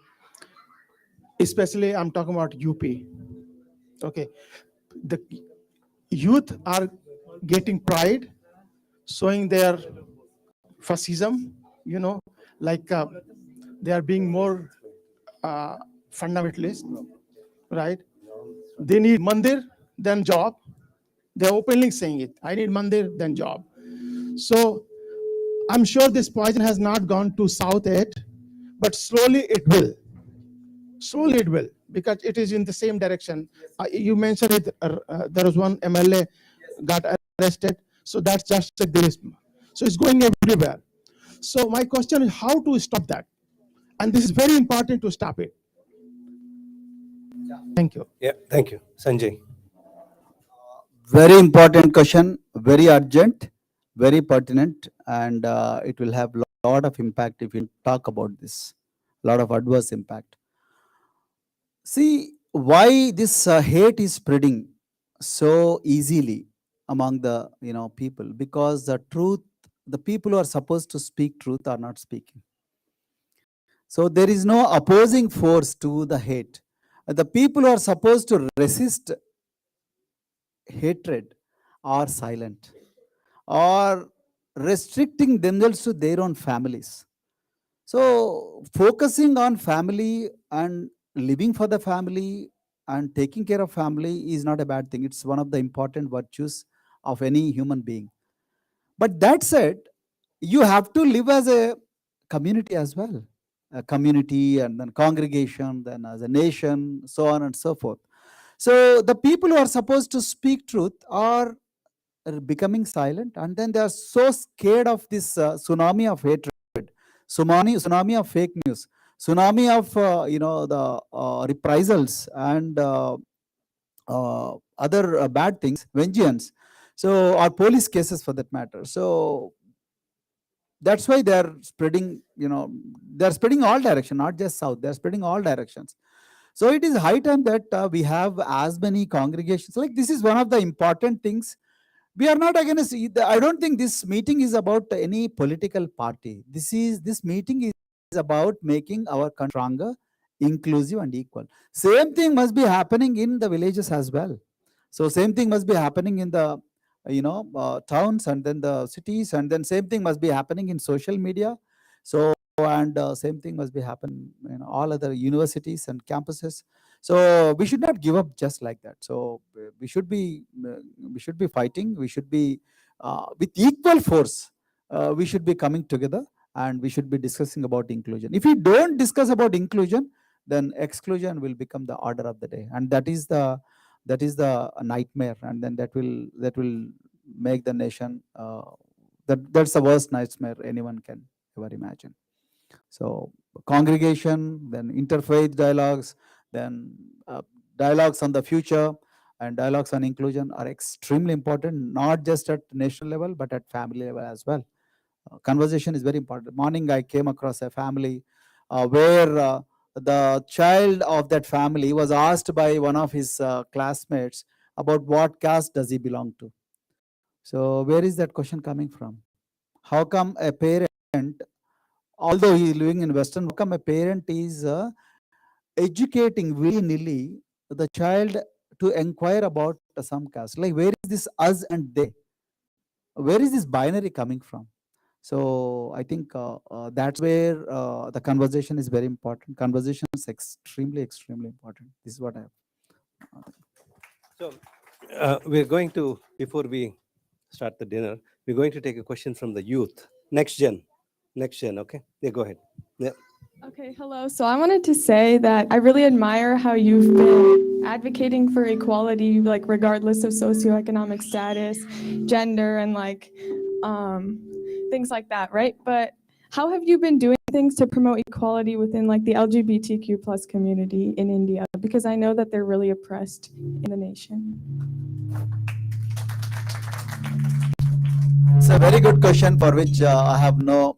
Especially, I'm talking about UP. Okay, the youth are getting pride, showing their fascism. Like they are being more fundamentalist, right? They need mandir than job. They're openly saying it. I need mandir than job. So I'm sure this poison has not gone to south yet, but slowly it will. Slowly it will, because it is in the same direction. You mentioned it. There was one MLA got arrested. So that's just like this. So it's going everywhere. So my question is how to stop that? And this is very important to stop it. Thank you. Yeah, thank you. Sanjay. Very important question, very urgent, very pertinent, and it will have a lot of impact if you talk about this, a lot of adverse impact. See, why this hate is spreading so easily among the people? Because the truth, the people who are supposed to speak truth are not speaking. So there is no opposing force to the hate. The people who are supposed to resist hatred are silent, or restricting themselves to their own families. So focusing on family and living for the family and taking care of family is not a bad thing. It's one of the important virtues of any human being. But that said, you have to live as a community as well. A community, and then congregation, then as a nation, so on and so forth. So the people who are supposed to speak truth are becoming silent, and then they are so scared of this tsunami of hatred, tsunami of fake news, tsunami of the reprisals and other bad things, vengeance. So, or police cases for that matter. So that's why they are spreading. They are spreading all directions, not just south. They are spreading all directions. So it is high time that we have as many congregations. Like, this is one of the important things. We are not against. I don't think this meeting is about any political party. This meeting is about making our country stronger, inclusive, and equal. Same thing must be happening in the villages as well. So same thing must be happening in the towns, and then the cities, and then same thing must be happening in social media. So, and same thing must be happening in all other universities and campuses. So we should not give up just like that. So we should be fighting. We should be with equal force. We should be coming together, and we should be discussing about inclusion. If we don't discuss about inclusion, then exclusion will become the order of the day, and that is the nightmare, and then that will make the nation that's the worst nightmare anyone can ever imagine. So congregation, then interfaith dialogues, then dialogues on the future, and dialogues on inclusion are extremely important, not just at national level, but at family level as well. Conversation is very important. Morning, I came across a family where the child of that family was asked by one of his classmates about what caste does he belong to. So where is that question coming from? How come a parent, although he is living in Western, how come a parent is educating willy-nilly the child to inquire about some caste? Like, where is this us and they? Where is this binary coming from? So I think that's where the conversation is very important. Conversation is extremely important. This is what I have. So we're going to, before we start the dinner, we're going to take a question from the youth. Next gen, okay? Yeah, go ahead. Yeah. Okay, hello. So I wanted to say that I really admire how you've been advocating for equality, like regardless of socioeconomic status, gender, and like things like that, right? But how have you been doing things to promote equality within like the LGBTQ plus community in India? Because I know that they're really oppressed in the nation. It's a very good question for which I have no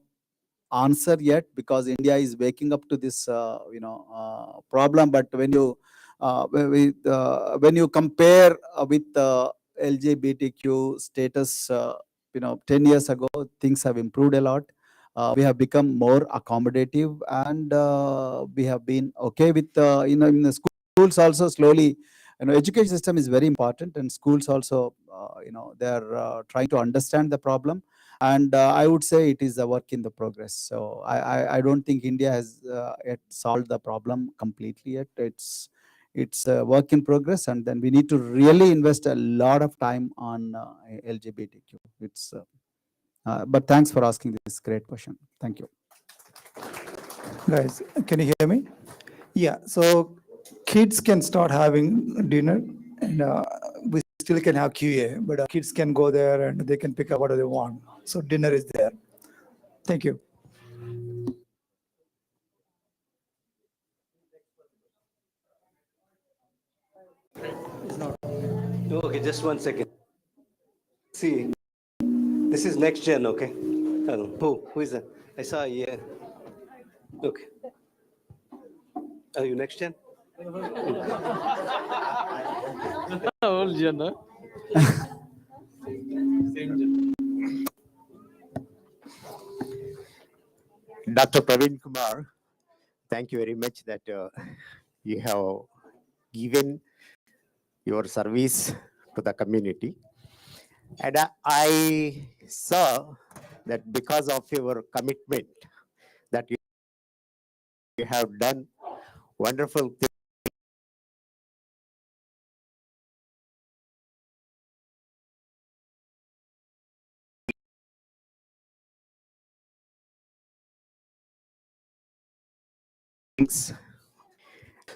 answer yet, because India is waking up to this problem. But when you when you compare with LGBTQ status, 10 years ago, things have improved a lot. We have become more accommodative, and we have been okay with, in the schools also slowly, education system is very important, and schools also, they are trying to understand the problem. And I would say it is a work in the progress. So I don't think India has yet solved the problem completely yet. It's a work in progress, and then we need to really invest a lot of time on LGBTQ. But thanks for asking this great question. Thank you. Guys, can you hear me? Yeah, so kids can start having dinner, and we still can have QA, but kids can go there and they can pick up whatever they want. So dinner is there. Thank you. Okay, just 1 second. See, this is next gen, okay? Who is that? I saw, yeah. Okay. Are you next gen? Old gen, huh? Dr. Praveen Kumar, thank you very much that you have given your service to the community. And I saw that because of your commitment that you have done wonderful things.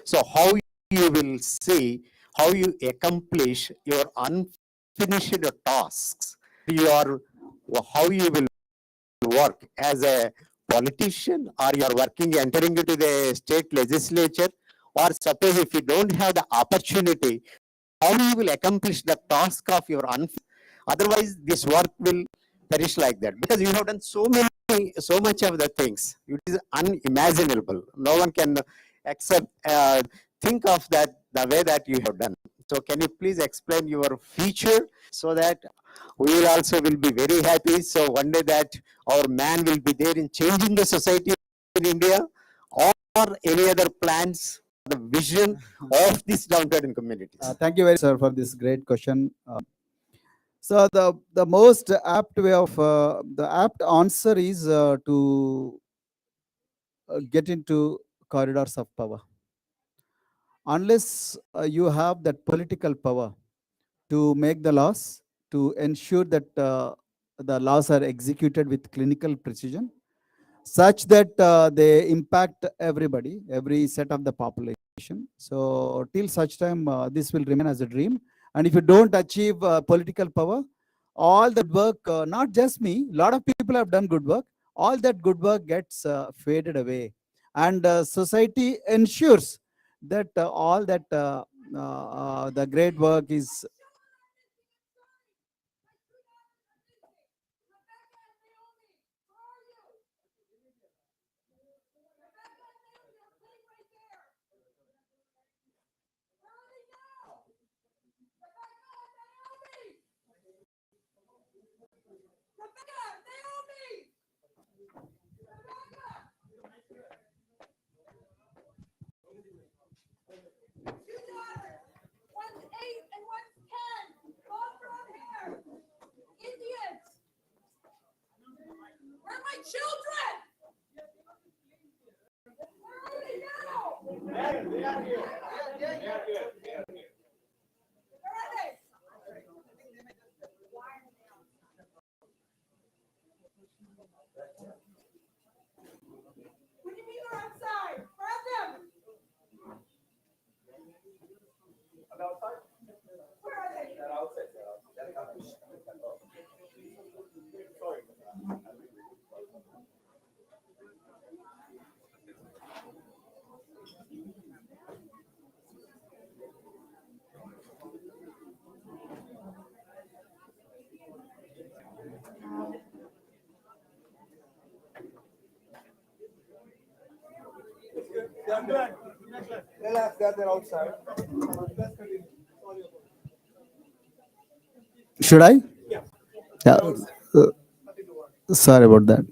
So how you will see how you accomplish your unfinished tasks, how you will work as a politician, or you are working entering into the state legislature, or suppose if you don't have the opportunity, how you will accomplish the task of your otherwise this work will perish like that, because you have done so much of the things. It is unimaginable. No one can accept think of that the way that you have done. So can you please explain your future so that we will also will be very happy. So one day that our man will be there in changing the society in India, or any other plans, the vision of these downtrodden communities. Thank you very much, sir, for this great question. So the most apt way of the apt answer is to get into corridors of power. Unless you have that political power to make the laws, to ensure that the laws are executed with clinical precision, such that they impact everybody, every set of the population. So till such time, this will remain as a dream. And if you don't achieve political power, all that work, not just me, a lot of people have done good work, all that good work gets faded away. And society ensures that all that the great work is. Where are my children? Where are they now? Where are they? What do you mean they're outside? Grab them. Where are they? They're outside. Should I? Yeah. Sorry about that.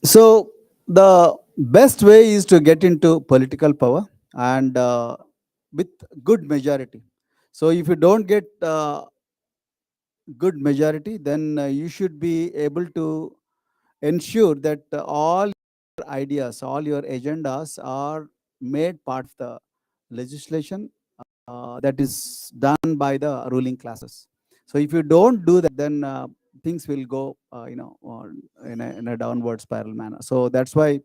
So the best way is to get into political power and with good majority. So if you don't get good majority, then you should be able to ensure that all your ideas, all your agendas are made part of the legislation that is done by the ruling classes. So if you don't do that, then things will go, in a downward spiral manner. So that's why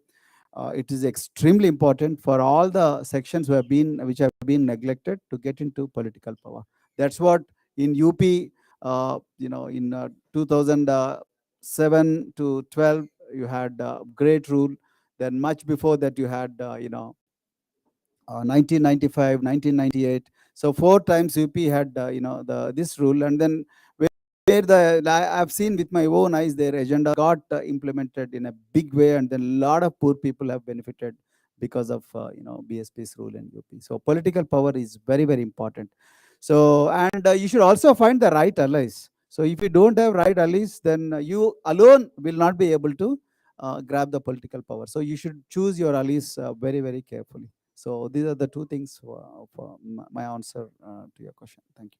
it is extremely important for all the sections which have been neglected to get into political power. That's what in UP, in 2007 to 12, you had great rule. Then much before that, you had 1995, 1998. So 4 times UP had this rule, and then where I've seen with my own eyes their agenda got implemented in a big way, and then a lot of poor people have benefited because of BSP's rule in UP. So political power is very, very important. So, and you should also find the right allies. So if you don't have right allies, then you alone will not be able to grab the political power. So you should choose your allies very, very carefully. So these are the two things for my answer to your question. Thank you.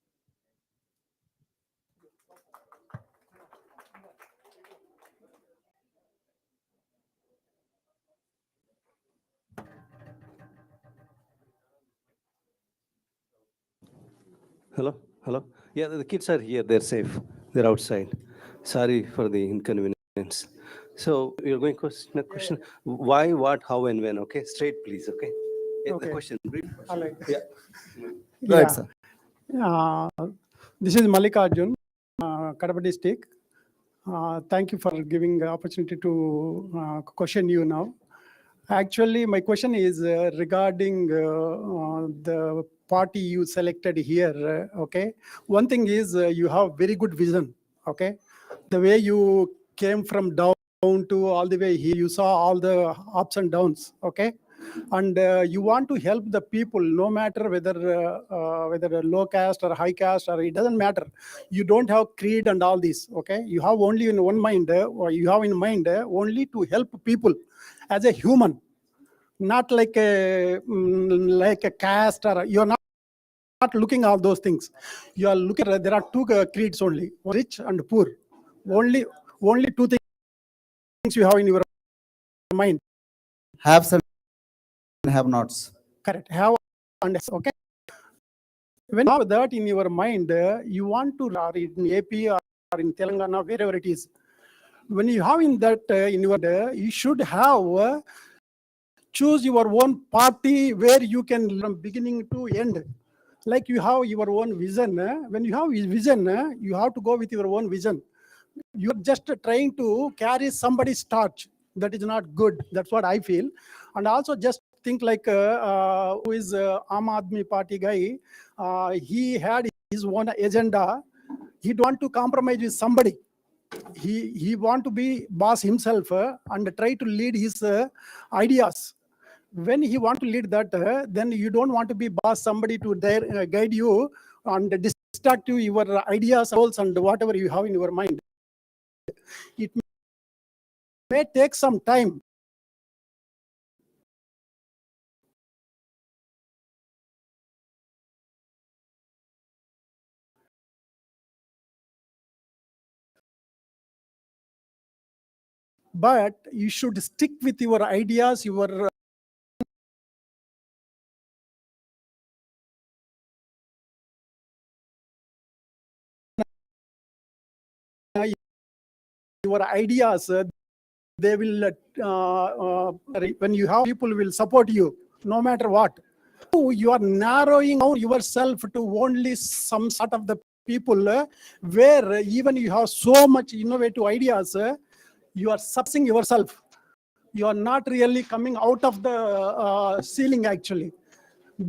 Hello? Hello? Yeah, the kids are here. They're safe. They're outside. Sorry for the inconvenience. So you're going question. Why, what, how, and when? Okay, straight, please. Okay. Yeah, the Okay. question. Brief question. All right. Yeah. Go ahead, Yeah. sir. This is Mallikarjun, Kadapa district. Thank you for giving the opportunity to question you now. Actually, my question is regarding the party you selected here. Okay. One thing is you have very good vision. Okay. The way you came from down to all the way here, you saw all the ups and downs. Okay. And you want to help the people, no matter whether a low caste or high caste, or it doesn't matter. You don't have creed and all this. Okay. You have only in one mind, or you have in mind only to help people as a human, not like a caste, or you're not looking at those things. You are looking at, there are two creeds only, rich and poor. Only two things you have in your mind. Haves and have nots. Correct. Have and okay. When you have that in your mind, you want to, or in AP or in Telangana, wherever it is. When you have in that in your, you should have choose your own party where you can from beginning to end. Like you have your own vision. When you have vision, you have to go with your own vision. You're just trying to carry somebody's torch. That is not good. That's what I feel. And also just think like who is Aam Aadmi Party guy. He had his own agenda. He don't want to compromise with somebody. He want to be boss himself and try to lead his ideas. When he want to lead that, then you don't want to be boss, somebody to there guide you and distract you, your ideas, goals, and whatever you have in your mind. It may take some time. But you should stick with your ideas, your ideas. They will, when you have people will support you, no matter what. You are narrowing out yourself to only some sort of the people where even you have so much innovative ideas, you are suppressing yourself. You are not really coming out of the ceiling actually.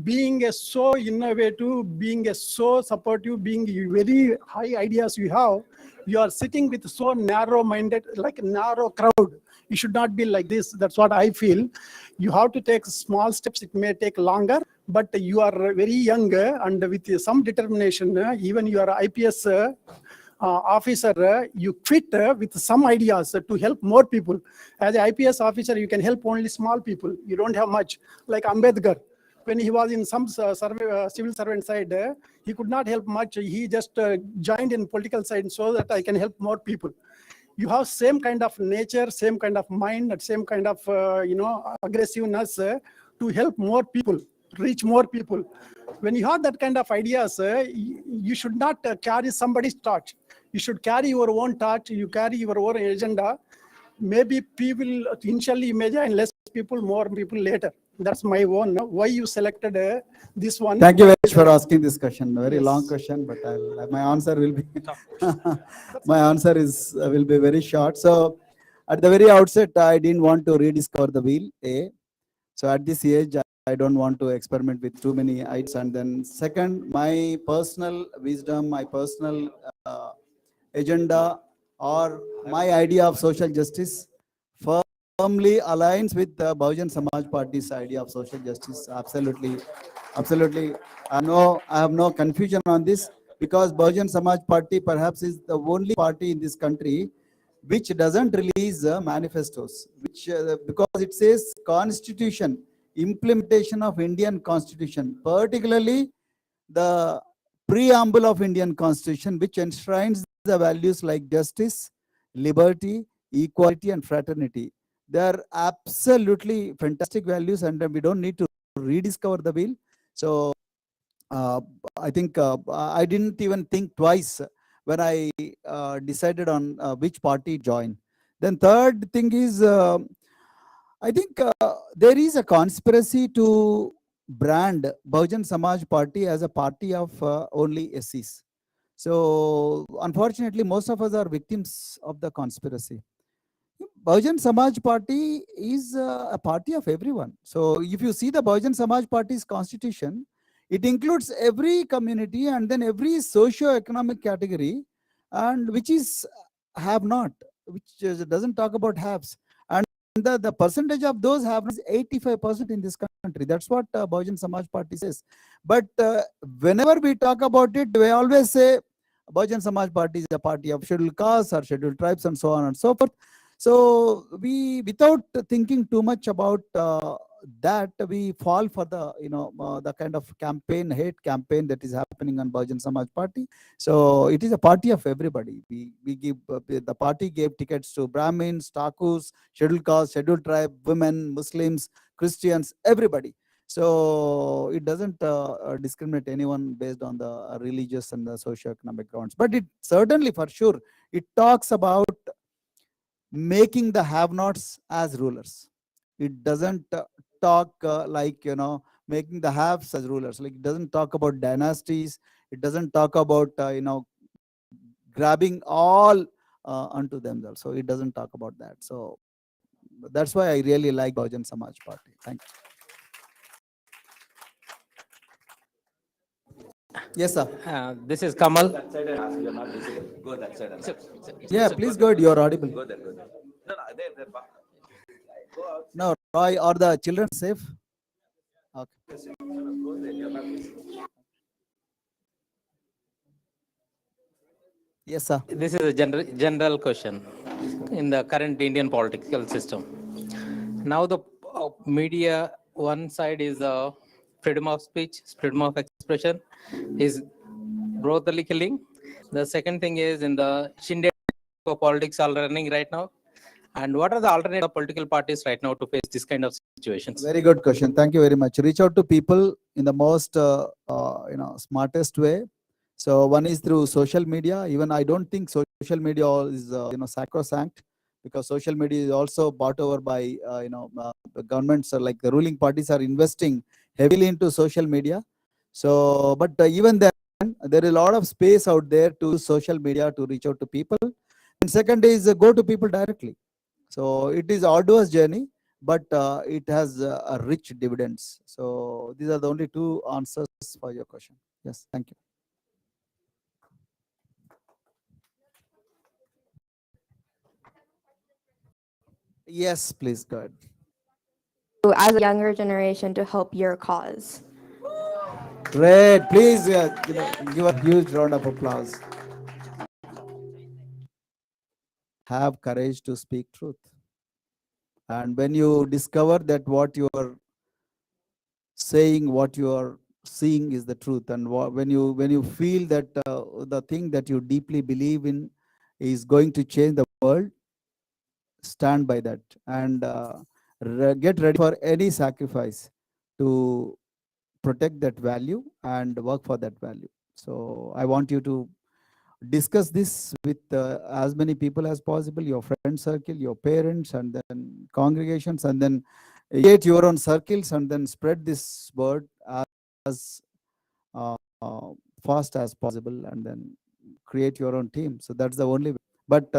Being a so innovative, being a so supportive, being very high ideas you have, you are sitting with so narrow-minded, like narrow crowd. You should not be like this. That's what I feel. You have to take small steps. It may take longer, but you are very young and with some determination, even you are IPS officer, you fit with some ideas to help more people. As an IPS officer, you can help only small people. You don't have much. Like Ambedkar, when he was in some civil servant side, he could not help much. He just joined in political side so that I can help more people. You have same kind of nature, same kind of mind, and same kind of aggressiveness to help more people, reach more people. When you have that kind of ideas, you should not carry somebody's torch. You should carry your own torch. You carry your own agenda. Maybe people initially may join less people, more people later. That's my own. Why you selected this one? Thank you very much for asking this question. A very Yes. long question, but my answer will be my answer is will be very short. So, at the very outset, I didn't want to rediscover the wheel. So at this age, I don't want to experiment with too many ideas. And then second, my personal wisdom, my personal agenda, or my idea of social justice firmly aligns with the Bahujan Samaj Party's idea of social justice. Absolutely, absolutely. I have no confusion on this, because Bahujan Samaj Party perhaps is the only party in this country which doesn't release manifestos, which because it says constitution, implementation of Indian constitution, particularly the preamble of Indian constitution, which enshrines the values like justice, liberty, equality, and fraternity. They are absolutely fantastic values, and we don't need to rediscover the wheel. So I think I didn't even think twice when I decided on which party join. Then third thing is, I think there is a conspiracy to brand Bahujan Samaj Party as a party of only SCs. So unfortunately, most of us are victims of the conspiracy. Bahujan Samaj Party is a party of everyone. So if you see the Bahujan Samaj Party's constitution, it includes every community and then every socio-economic category, and which is have not, which doesn't talk about haves. And the percentage of those have is 85% in this country. That's what Bahujan Samaj Party says. But whenever we talk about it, we always say Bahujan Samaj Party is a party of scheduled castes or scheduled tribes and so on and so forth. So we, without thinking too much about that, we fall for the the kind of campaign, hate campaign that is happening on Bahujan Samaj Party. So it is a party of everybody. We give the party gave tickets to Brahmins, Thakus, scheduled caste, scheduled tribe, women, Muslims, Christians, everybody. So it doesn't discriminate anyone based on the religious and the socio-economic grounds. But it certainly, for sure, it talks about making the have-nots as rulers. It doesn't talk like, making the haves as rulers. Like, it doesn't talk about dynasties. It doesn't talk about, grabbing all unto themselves. So it doesn't talk about that. So that's why I really like Bahujan Samaj Party. Thank you. Yes, sir. This is Kamal. That side and ask, you're not visible. Go that side. And ask. Yeah, please go ahead. You're audible. Go there, go there. No, no, there. Go out. No, Roy, are the children safe? Okay. Go there, you're not visible. Yes, sir. This is a general question in the current Indian political system. Now the media, one side is freedom of speech, freedom of expression is brutally killing. The second thing is in the Shinde politics are running right now. And what are the alternative political parties right now to face this kind of situations? Very good question. Thank you very much. Reach out to people in the most smartest way. So one is through social media. Even I don't think social media is sacrosanct, because social media is also bought over by the governments, like the ruling parties are investing heavily into social media. So, but even then, there is a lot of space out there to use social media to reach out to people. And second is go to people directly. So it is arduous journey, but it has a rich dividends. So these are the only two answers for your question. Yes, thank you. Yes, please go ahead. As a younger generation to help your cause? Great. Please give a huge round of applause. Have courage to speak truth. And when you discover that what you are saying, what you are seeing is the truth, and when you feel that the thing that you deeply believe in is going to change the world, stand by that and get ready for any sacrifice to protect that value and work for that value. So I want you to discuss this with as many people as possible, your friend circle, your parents, and then congregations, and then create your own circles, and then spread this word as uh, uh, fast as possible, and then create your own team. So that's the only way. But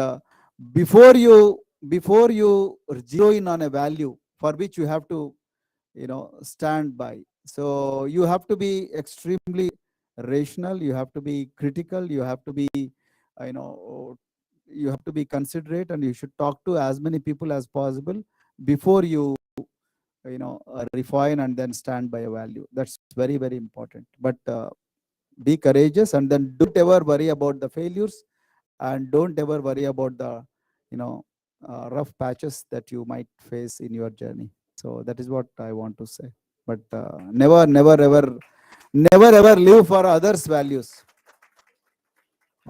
before you zero in on a value for which you have to stand by, so you have to be extremely rational, you have to be critical, you have to be you know you have to be considerate, and you should talk to as many people as possible before you refine and then stand by a value. That's very, very important. But be courageous, and then don't ever worry about the failures, and don't ever worry about the rough patches that you might face in your journey. So that is what I want to say. But never ever live for others values.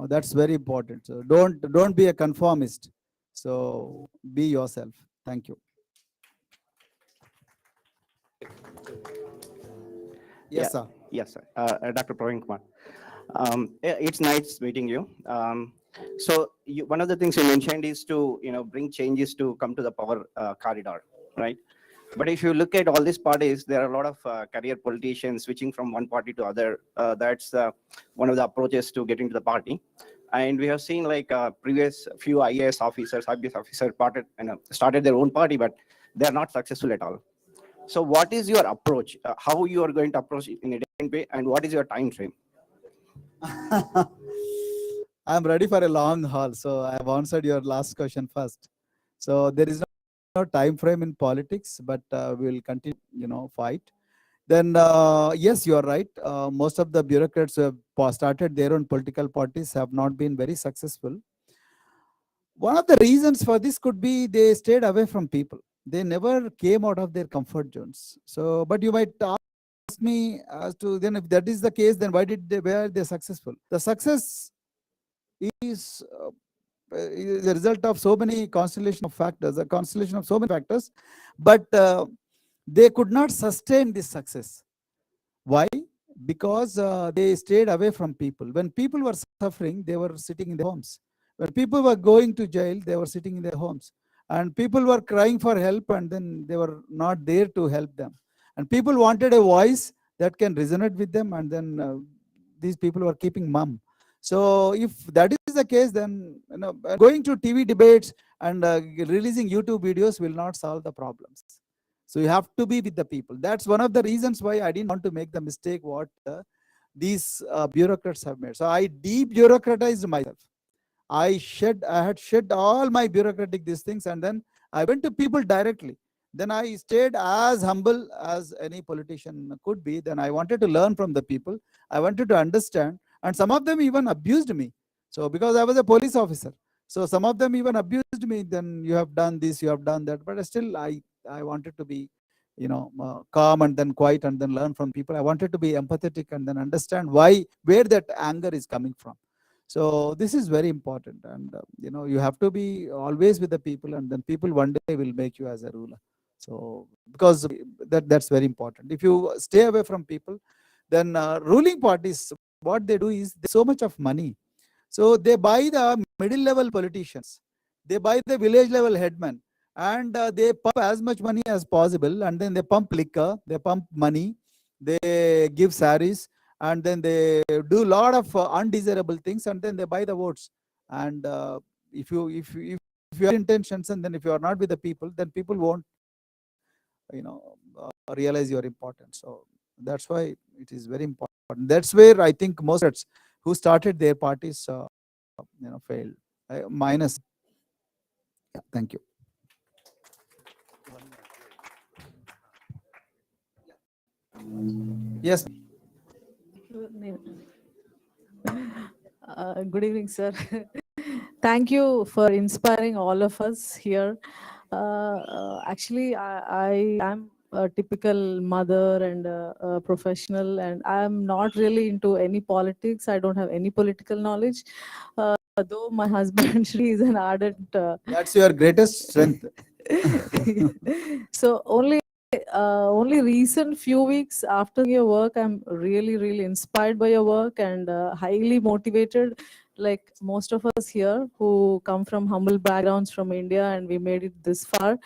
That's very important. So don't be a conformist. So be yourself. Thank you. Yeah, Yes, sir. yes, sir. Dr. Praveen Kumar. It's nice meeting you. One of the things you mentioned is to bring changes to come to the power corridor, right? But if you look at all these parties, there are a lot of career politicians switching from one party to other. That's one of the approaches to getting to the party. And we have seen like previous few IPS officers started their own party, but they're not successful at all. So what is your approach? How you are going to approach it in a different way, and what is your time frame? I'm ready for a long haul. So I have answered your last question first. So there is no time frame in politics, but we will continue, fight. Then yes, you are right. Most of the bureaucrats who have started their own political parties have not been very successful. One of the reasons for this could be they stayed away from people. They never came out of their comfort zones. So, but you might ask me as to, then if that is the case, then were they successful? The success is the result of so many constellation of factors, a constellation of so many factors, but they could not sustain this success. Why? Because they stayed away from people. When people were suffering, they were sitting in their homes. When people were going to jail, they were sitting in their homes. And people were crying for help, and then they were not there to help them. And people wanted a voice that can resonate with them, and then these people were keeping mum. So if that is the case, then going to TV debates and releasing YouTube videos will not solve the problems. So you have to be with the people. That's one of the reasons why I didn't want to make the mistake what these bureaucrats have made. So I de-bureaucratized myself. I had shed all my bureaucratic these things, and then I went to people directly. Then I stayed as humble as any politician could be. Then I wanted to learn from the people. I wanted to understand, and some of them even abused me. So because I was a police officer, so some of them even abused me. Then you have done this, you have done that, but still I wanted to be, calm and then quiet and then learn from people. I wanted to be empathetic and then understand where that anger is coming from. So this is very important, and you have to be always with the people, and then people one day will make you as a ruler. So because that's very important. If you stay away from people, then ruling parties, what they do is so much of money. So they buy the middle level politicians, they buy the village level headmen, and they pump as much money as possible, and then they pump liquor, they pump money, they give saris, and then they do a lot of undesirable things, and then they buy the votes. And if you have intentions, and then if you are not with the people, then people won't realize your importance. So that's why it is very important. That's where I think most who started their parties failed. Minus. Yeah, thank you. Yes. Good evening, sir. Thank you for inspiring all of us here. Actually, I am a typical mother and a professional, and I'm not really into any politics. I don't have any political knowledge. Though my husband she is an ardent. That's your greatest strength. So only recent few weeks after your work, I'm really inspired by your work and highly motivated. Like most of us here who come from humble backgrounds from India, and we made it this far.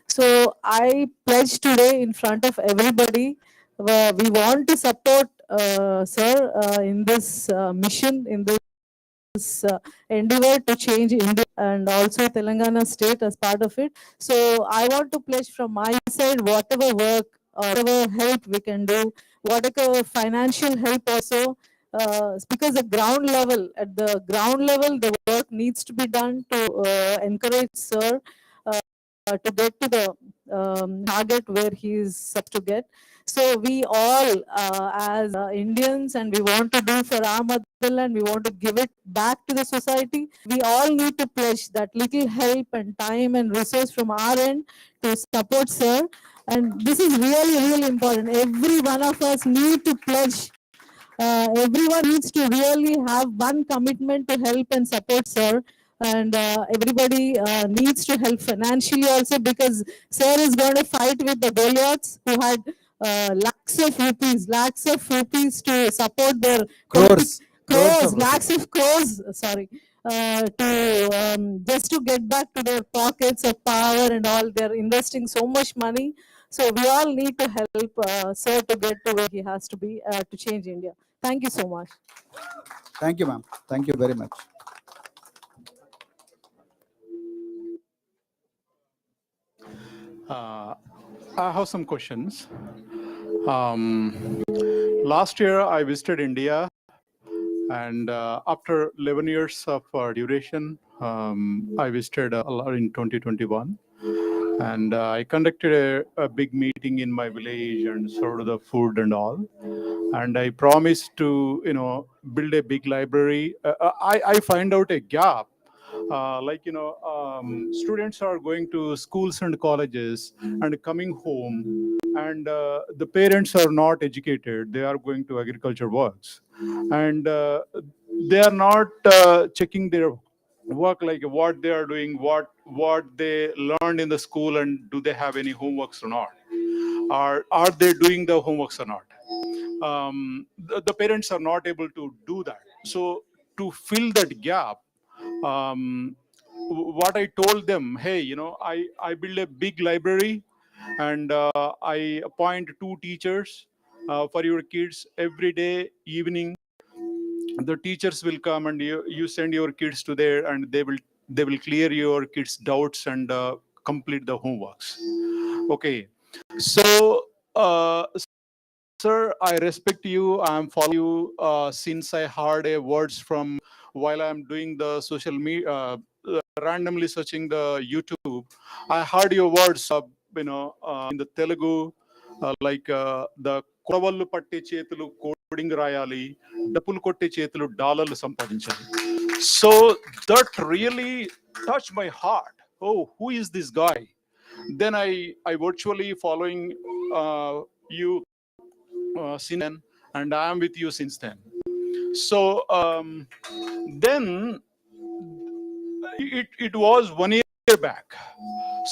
So I pledge today in front of everybody. We want to support sir in this mission, in this endeavor to change India and also Telangana state as part of it. So I want to pledge from my side whatever work or whatever help we can do, whatever financial help also, because at the ground level, the work needs to be done to encourage sir to get to the target where he is supposed to get. So we all, as Indians, and we want to do for our motherland, we want to give it back to the society. We all need to pledge that little help and time and resource from our end to support sir. And this is really important. Every one of us need to pledge. Everyone needs to really have one commitment to help and support sir, and everybody needs to help financially also, because sir is going to fight with the Goliaths who had lakhs of rupees to support their Crores. lakhs of crores, sorry, to just to get back to their pockets of power and all. They're investing so much money. So we all need to help sir to get to where he has to be to change India. Thank you so much. Thank you, ma'am. Thank you very much. I have some questions. Last year, I visited India, and after 11 years of duration, I visited in 2021. And I conducted a big meeting in my village and served the food and all. And I promised to, build a big library. I find out a gap. Students are going to schools and colleges and coming home, and the parents are not educated. They are going to agriculture works, and they are not checking their work, like what they are doing, what they learned in the school, and do they have any homeworks or not? Are they doing the homeworks or not? The parents are not able to do that. So to fill that gap, what I told them, hey, I build a big library, and I appoint 2 teachers for your kids every day evening. The teachers will come, and you send your kids to there, and they will clear your kids doubts and complete the homeworks. Okay, so sir, I respect you. I'm following you since I heard a words from while I'm doing the social media, randomly searching the YouTube. I heard your words, in the Telugu, the కొడవళ్ళు పట్టే చేతులు coding రాయాలి, డప్పులు కొట్టే చేతులు డాలర్లు సంపాదించాలి. So that really touched my heart. Oh, who is this guy? Then I virtually following you since then, and I am with you since then. So then it was 1 year back.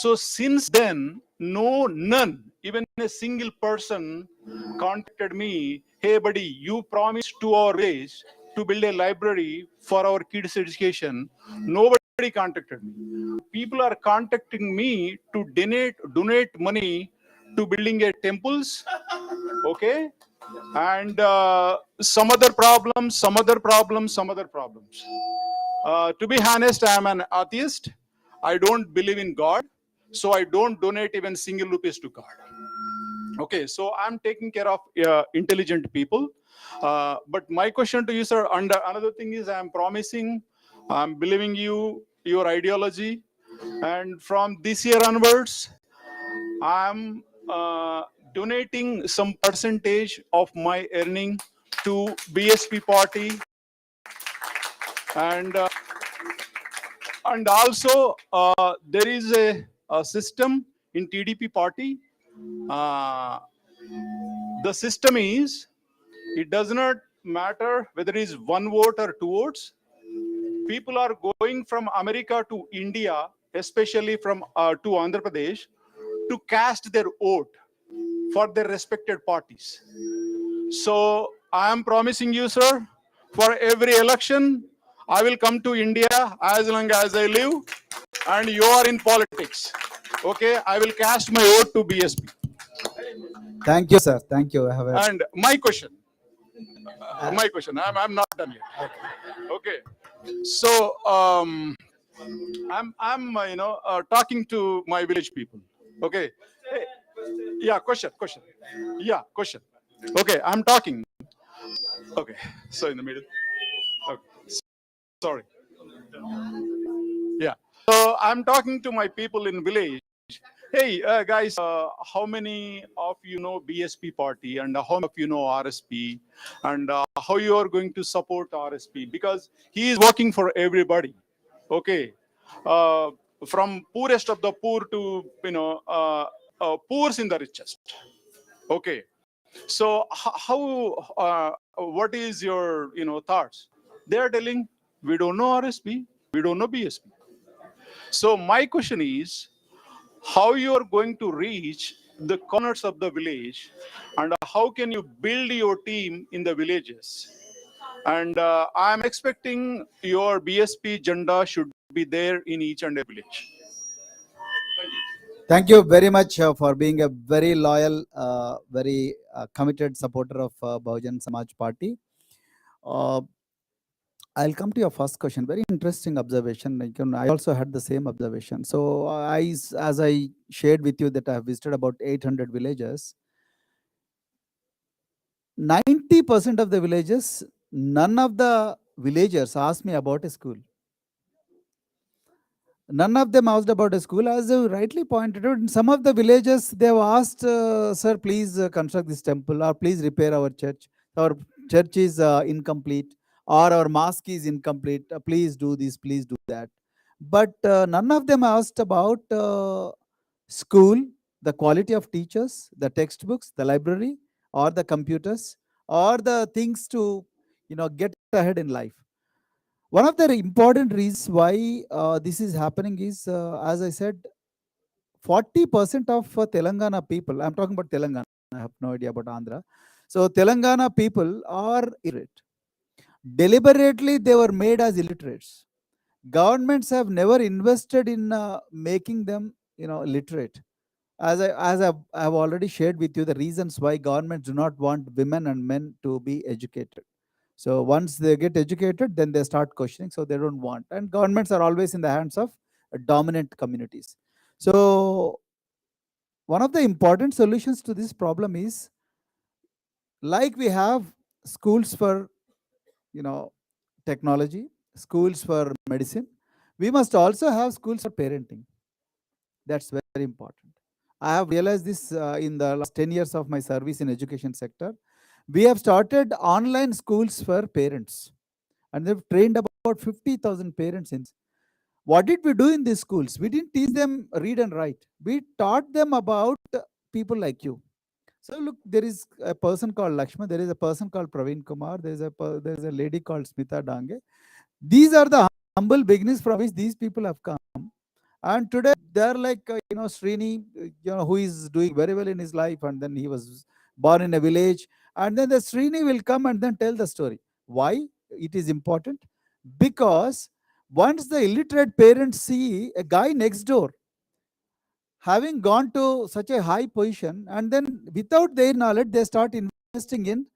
So since then, none, even a single person contacted me. Hey buddy, you promised to our village to build a library for our kids' education. Nobody contacted me. People are contacting me to donate money to building a temples. Okay, and some other problems. To be honest, I am an atheist. I don't believe in God, so I don't donate even single rupees to God. Okay, so I'm taking care of intelligent people. But my question to you, sir, another thing is, I'm promising, I'm believing you, your ideology, and from this year onwards, I'm donating some percentage of my earning to BSP party, and also there is a system in TDP party. The system is, it does not matter whether it is 1 vote or 2 votes. People are going from America to India, especially from to Andhra Pradesh, to cast their vote for their respected parties. So I am promising you, sir, for every election, I will come to India as long as I live, and you are in politics. Okay, I will cast my vote to BSP. Thank you, sir. Thank you. And my question, I'm not done yet. Okay, so I'm talking to my village people. Okay, hey, yeah, question. Yeah, question. Okay, I'm talking. Okay, so in the middle. Okay, sorry. Yeah, so I'm talking to my people in village. Hey, guys, how many of you know BSP party, and how many of you know RSP, and how you are going to support RSP? Because he is working for everybody. Okay, from poorest of the poor to poor's in the richest. Okay, so what is your thoughts? They are telling, we don't know RSP, we don't know BSP. So my question is, how you are going to reach the corners of the village, and how can you build your team in the villages? And I'm expecting your BSP agenda should be there in each and every village. Thank you very much for being a very loyal, very committed supporter of Bahujan Samaj Party. I'll come to your first question. Very interesting observation. I also had the same observation. So as I shared with you that I have visited about 800 villages, 90% of the villages, none of the villagers asked me about a school. None of them asked about a school. As you rightly pointed out, in some of the villages, they have asked, sir, please construct this temple, or please repair our church. Our church is incomplete, or our mosque is incomplete. Please do this, please do that. But none of them asked about school, the quality of teachers, the textbooks, the library, or the computers, or the things to get ahead in life. One of the important reasons why this is happening is, as I said, 40% of Telangana people, I'm talking about Telangana, I have no idea about Andhra. So Telangana people are illiterate. Deliberately, they were made as illiterates. Governments have never invested in making them, literate. As I have already shared with you the reasons why governments do not want women and men to be educated. So once they get educated, then they start questioning. So they don't want. And governments are always in the hands of dominant communities. So one of the important solutions to this problem is, like we have schools for technology, schools for medicine, we must also have schools for parenting. That's very important. I have realized this in the last 10 years of my service in education sector. We have started online schools for parents, and they've trained about 50,000 parents in. What did we do in these schools? We didn't teach them read and write. We taught them about people like you. So look, there is a person called Lakshman, there is a person called Praveen Kumar, there is a lady called Smita Dange. These are the humble beginnings from which these people have come. And today they're like, Srini, who is doing very well in his life, and then he was born in a village. And then the Srini will come and then tell the story. Why it is important? Because once the illiterate parents see a guy next door having gone to such a high position, and then without their knowledge, they start investing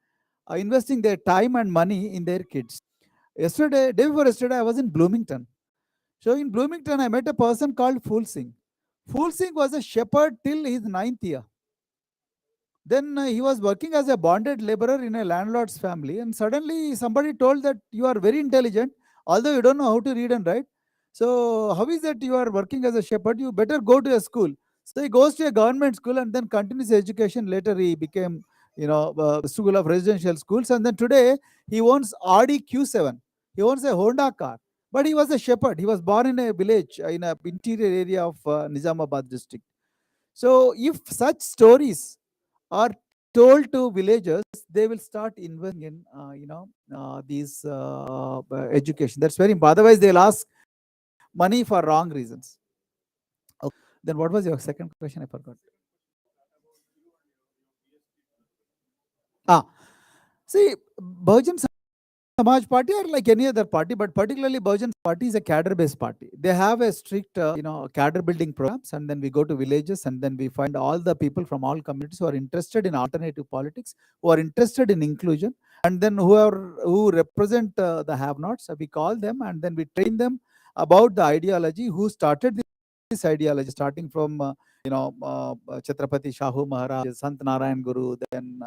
their time and money in their kids. Day before yesterday, I was in Bloomington. So in Bloomington, I met a person called Fool Singh. Fool Singh was a shepherd till his 9th year. Then he was working as a bonded laborer in a landlord's family, and suddenly somebody told that you are very intelligent, although you don't know how to read and write. So how is that you are working as a shepherd? You better go to a school. So he goes to a government school and then continues education. Later he became, school of residential schools. And then today he owns Audi Q7. He owns a Honda car. But he was a shepherd. He was born in a village in a interior area of Nizamabad district. So if such stories are told to villagers, they will start investing in, these education. That's very important. Otherwise, they'll ask money for wrong reasons. Okay. Then what was your second question? I forgot. See, Bahujan Samaj Party are like any other party, but particularly Bahujan Party is a cadre-based party. They have a strict, cadre building programs, and then we go to villages, and then we find all the people from all communities who are interested in alternative politics, who are interested in inclusion, and then who represent the have-nots. We call them, and then we train them about the ideology. Who started this ideology, starting from Chhatrapati Shahu Maharaj, Sant Narayan Guru, then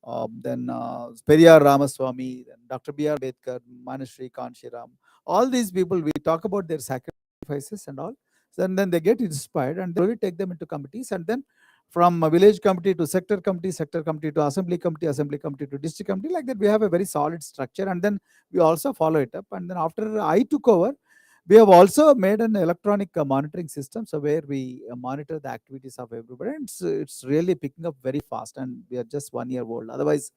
Periyar Ramaswamy, then Dr. B.R. Ambedkar, Manishri Kanshiram. All these people, we talk about their sacrifices and all. And then they get inspired and they really take them into committees. And then from a village committee to sector committee to assembly committee to district committee, like that, we have a very solid structure. And then we also follow it up. And then after I took over, we have also made an electronic monitoring system, so where we monitor the activities of everybody. And it's really picking up very fast, and we are just 1 year old. Otherwise,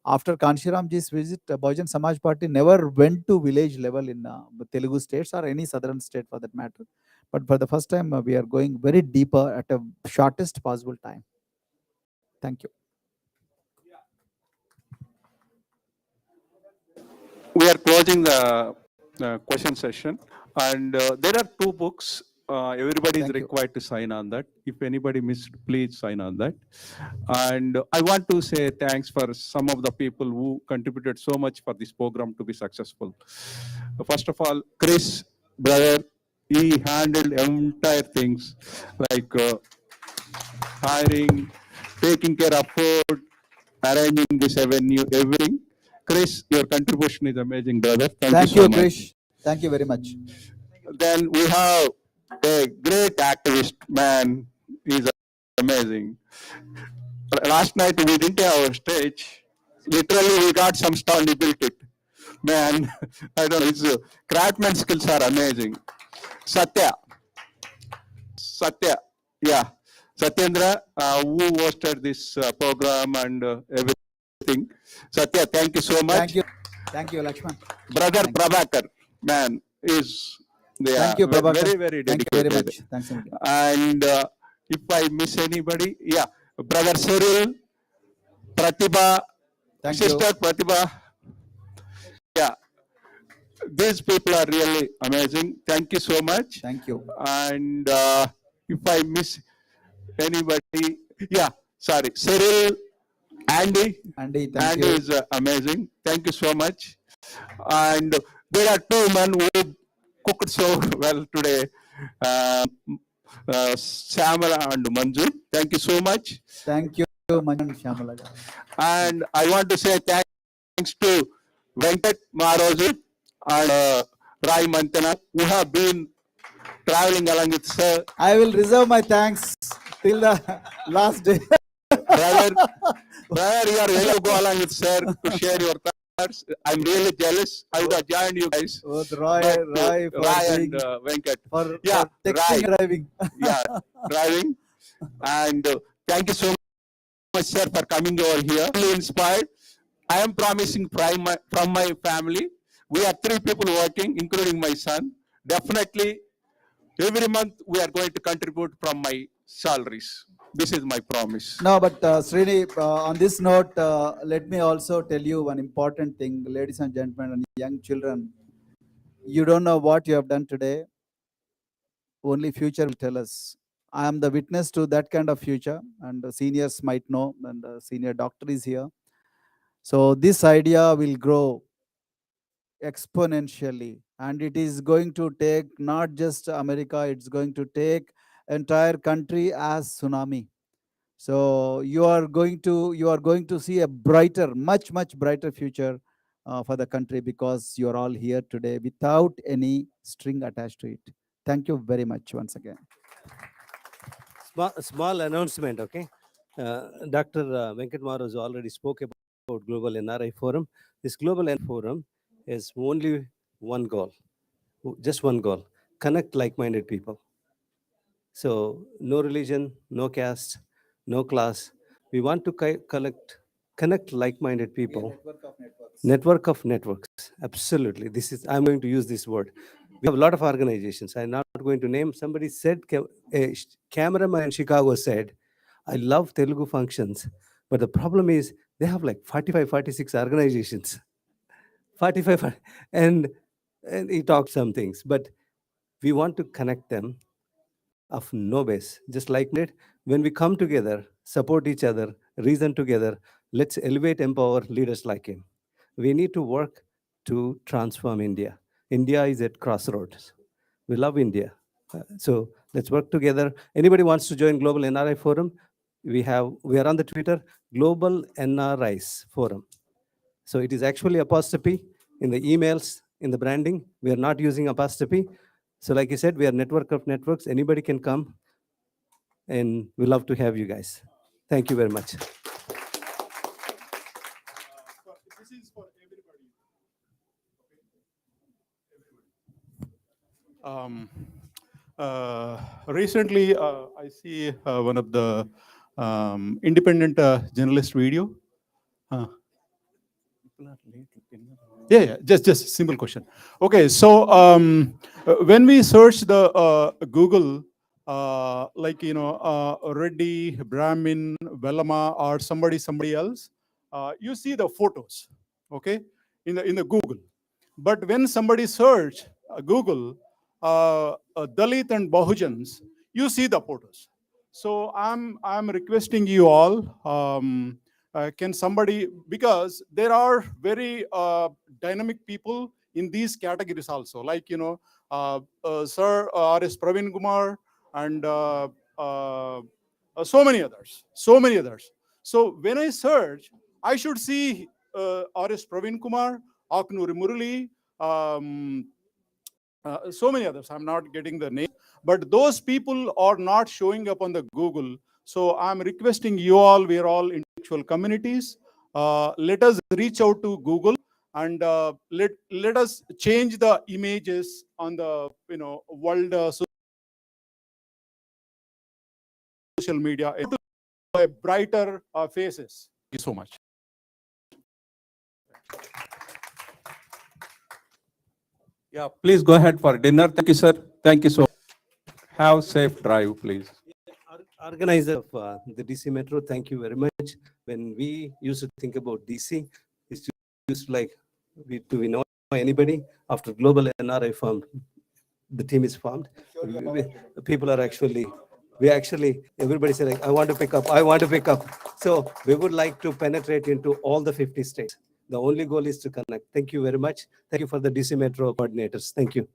after Kanshiramji's visit, Bahujan Samaj Party never went to village level in Telugu states or any southern state for that matter. But for the first time, we are going very deeper at a shortest possible time. Thank you. We are closing the question session, and there are 2 books. Everybody is required to sign on that. If anybody missed, please sign on that. And I want to say thanks for some of the people who contributed so much for this program to be successful. First of all, Chris, brother, he handled entire things like hiring, taking care of food, arranging this avenue, everything. Chris, your contribution is amazing, brother. Thank you so much. Krish. Thank you very much. Then we have a great activist man. He's amazing. Last night we didn't have a stage. Literally, we got some stall and he built it. Man, I don't know. His craftsman skills are amazing. Satya, yeah. Satyendra, who hosted this program and everything. Satya, thank you so much. Thank you, Lakshman. Brother Prabhakar, man, is Thank you, Prabhakar. very, very Thank you dedicated. very much. Thanks a million. And if I miss anybody, yeah, brother Cyril, Pratibha, sister Pratibha, yeah, these people are really amazing. Thank you so much. Thank you. And if I miss anybody, yeah, sorry, Cyril, Andy thank you. is amazing. Thank you so much. And there are 2 men who cooked so well today, Shyamala and Manju. Thank you so much. Thank you, Manju and Shyamala. And I want to say thanks to Venkat Maharaju and Rai Mantana, who have been traveling along with sir. I will reserve my thanks till the last day. Brother, you are able to go along with sir to share your thoughts. I'm really jealous. I would have joined you guys. Rai and Venkat. For Rai. driving. Yeah, driving. And thank you so much, sir, for coming over here. Really inspired. I am promising from my family. We are 3 people working, including my son. Definitely, every month we are going to contribute from my salaries. This is my promise. No, but Srini, on this note, let me also tell you one important thing, ladies and gentlemen and young children. You don't know what you have done today. Only future will tell us. I am the witness to that kind of future, and the seniors might know, and the senior doctor is here. So this idea will grow exponentially, and it is going to take not just America, it's going to take entire country as tsunami. So you are going to see a brighter, much brighter future for the country, because you are all here today without any string attached to it. Thank you very much once again. small announcement, okay? Dr. Venkat Maharaj already spoke about Global NRI Forum. This Global NRI Forum is only one goal, just one goal: connect like-minded people. So no religion, no caste, no class. We want to connect like-minded people. Network of networks. Absolutely. I'm going to use this word. We have a lot of organizations. I'm not going to name. Somebody said, a cameraman in Chicago said, I love Telugu functions, but the problem is they have like 45, 46 organizations. 45, and he talked some things, but we want to connect them of no base, just like it. When we come together, support each other, reason together, let's elevate, empower leaders like him. We need to work to transform India. India is at crossroads. We love India. So let's work together. Anybody wants to join Global NRI Forum? We are on the Twitter, Global NRIs Forum. So it is actually apostrophe in the emails, in the branding. We are not using apostrophe. So like I said, we are network of networks. Anybody can come, and we love to have you guys. Thank you very much. This is for everybody. Recently, I see one of the independent journalist video. Yeah, just simple question. Okay, so when we search the Google, like Reddy, Brahmin, Velama, or somebody else, you see the photos, okay, in the Google. But when somebody search Google Dalit and Bahujans, you see the photos. So I'm requesting you all. Can somebody, because there are very dynamic people in these categories also, like Sir S Praveen Kumar and so many others. So when I search, I should see R.S. Praveen Kumar, Aknuri Murali, so many others. I'm not getting the name, but those people are not showing up on the Google. So I'm requesting you all, we are all intellectual communities. Let us reach out to Google and let us change the images on the world social media to brighter faces. Thank you so much. Yeah, please go ahead for dinner. Thank you, sir. Thank you so much. Have safe drive, please. Organizer of the DC Metro, thank you very much. When we used to think about DC, it's used to like, do we know anybody? After Global NRI formed, the team is formed. People are actually, everybody said, like, I want to pick up. So we would like to penetrate into all the 50 states. The only goal is to connect. Thank you very much. Thank you for the DC Metro coordinators. Thank you.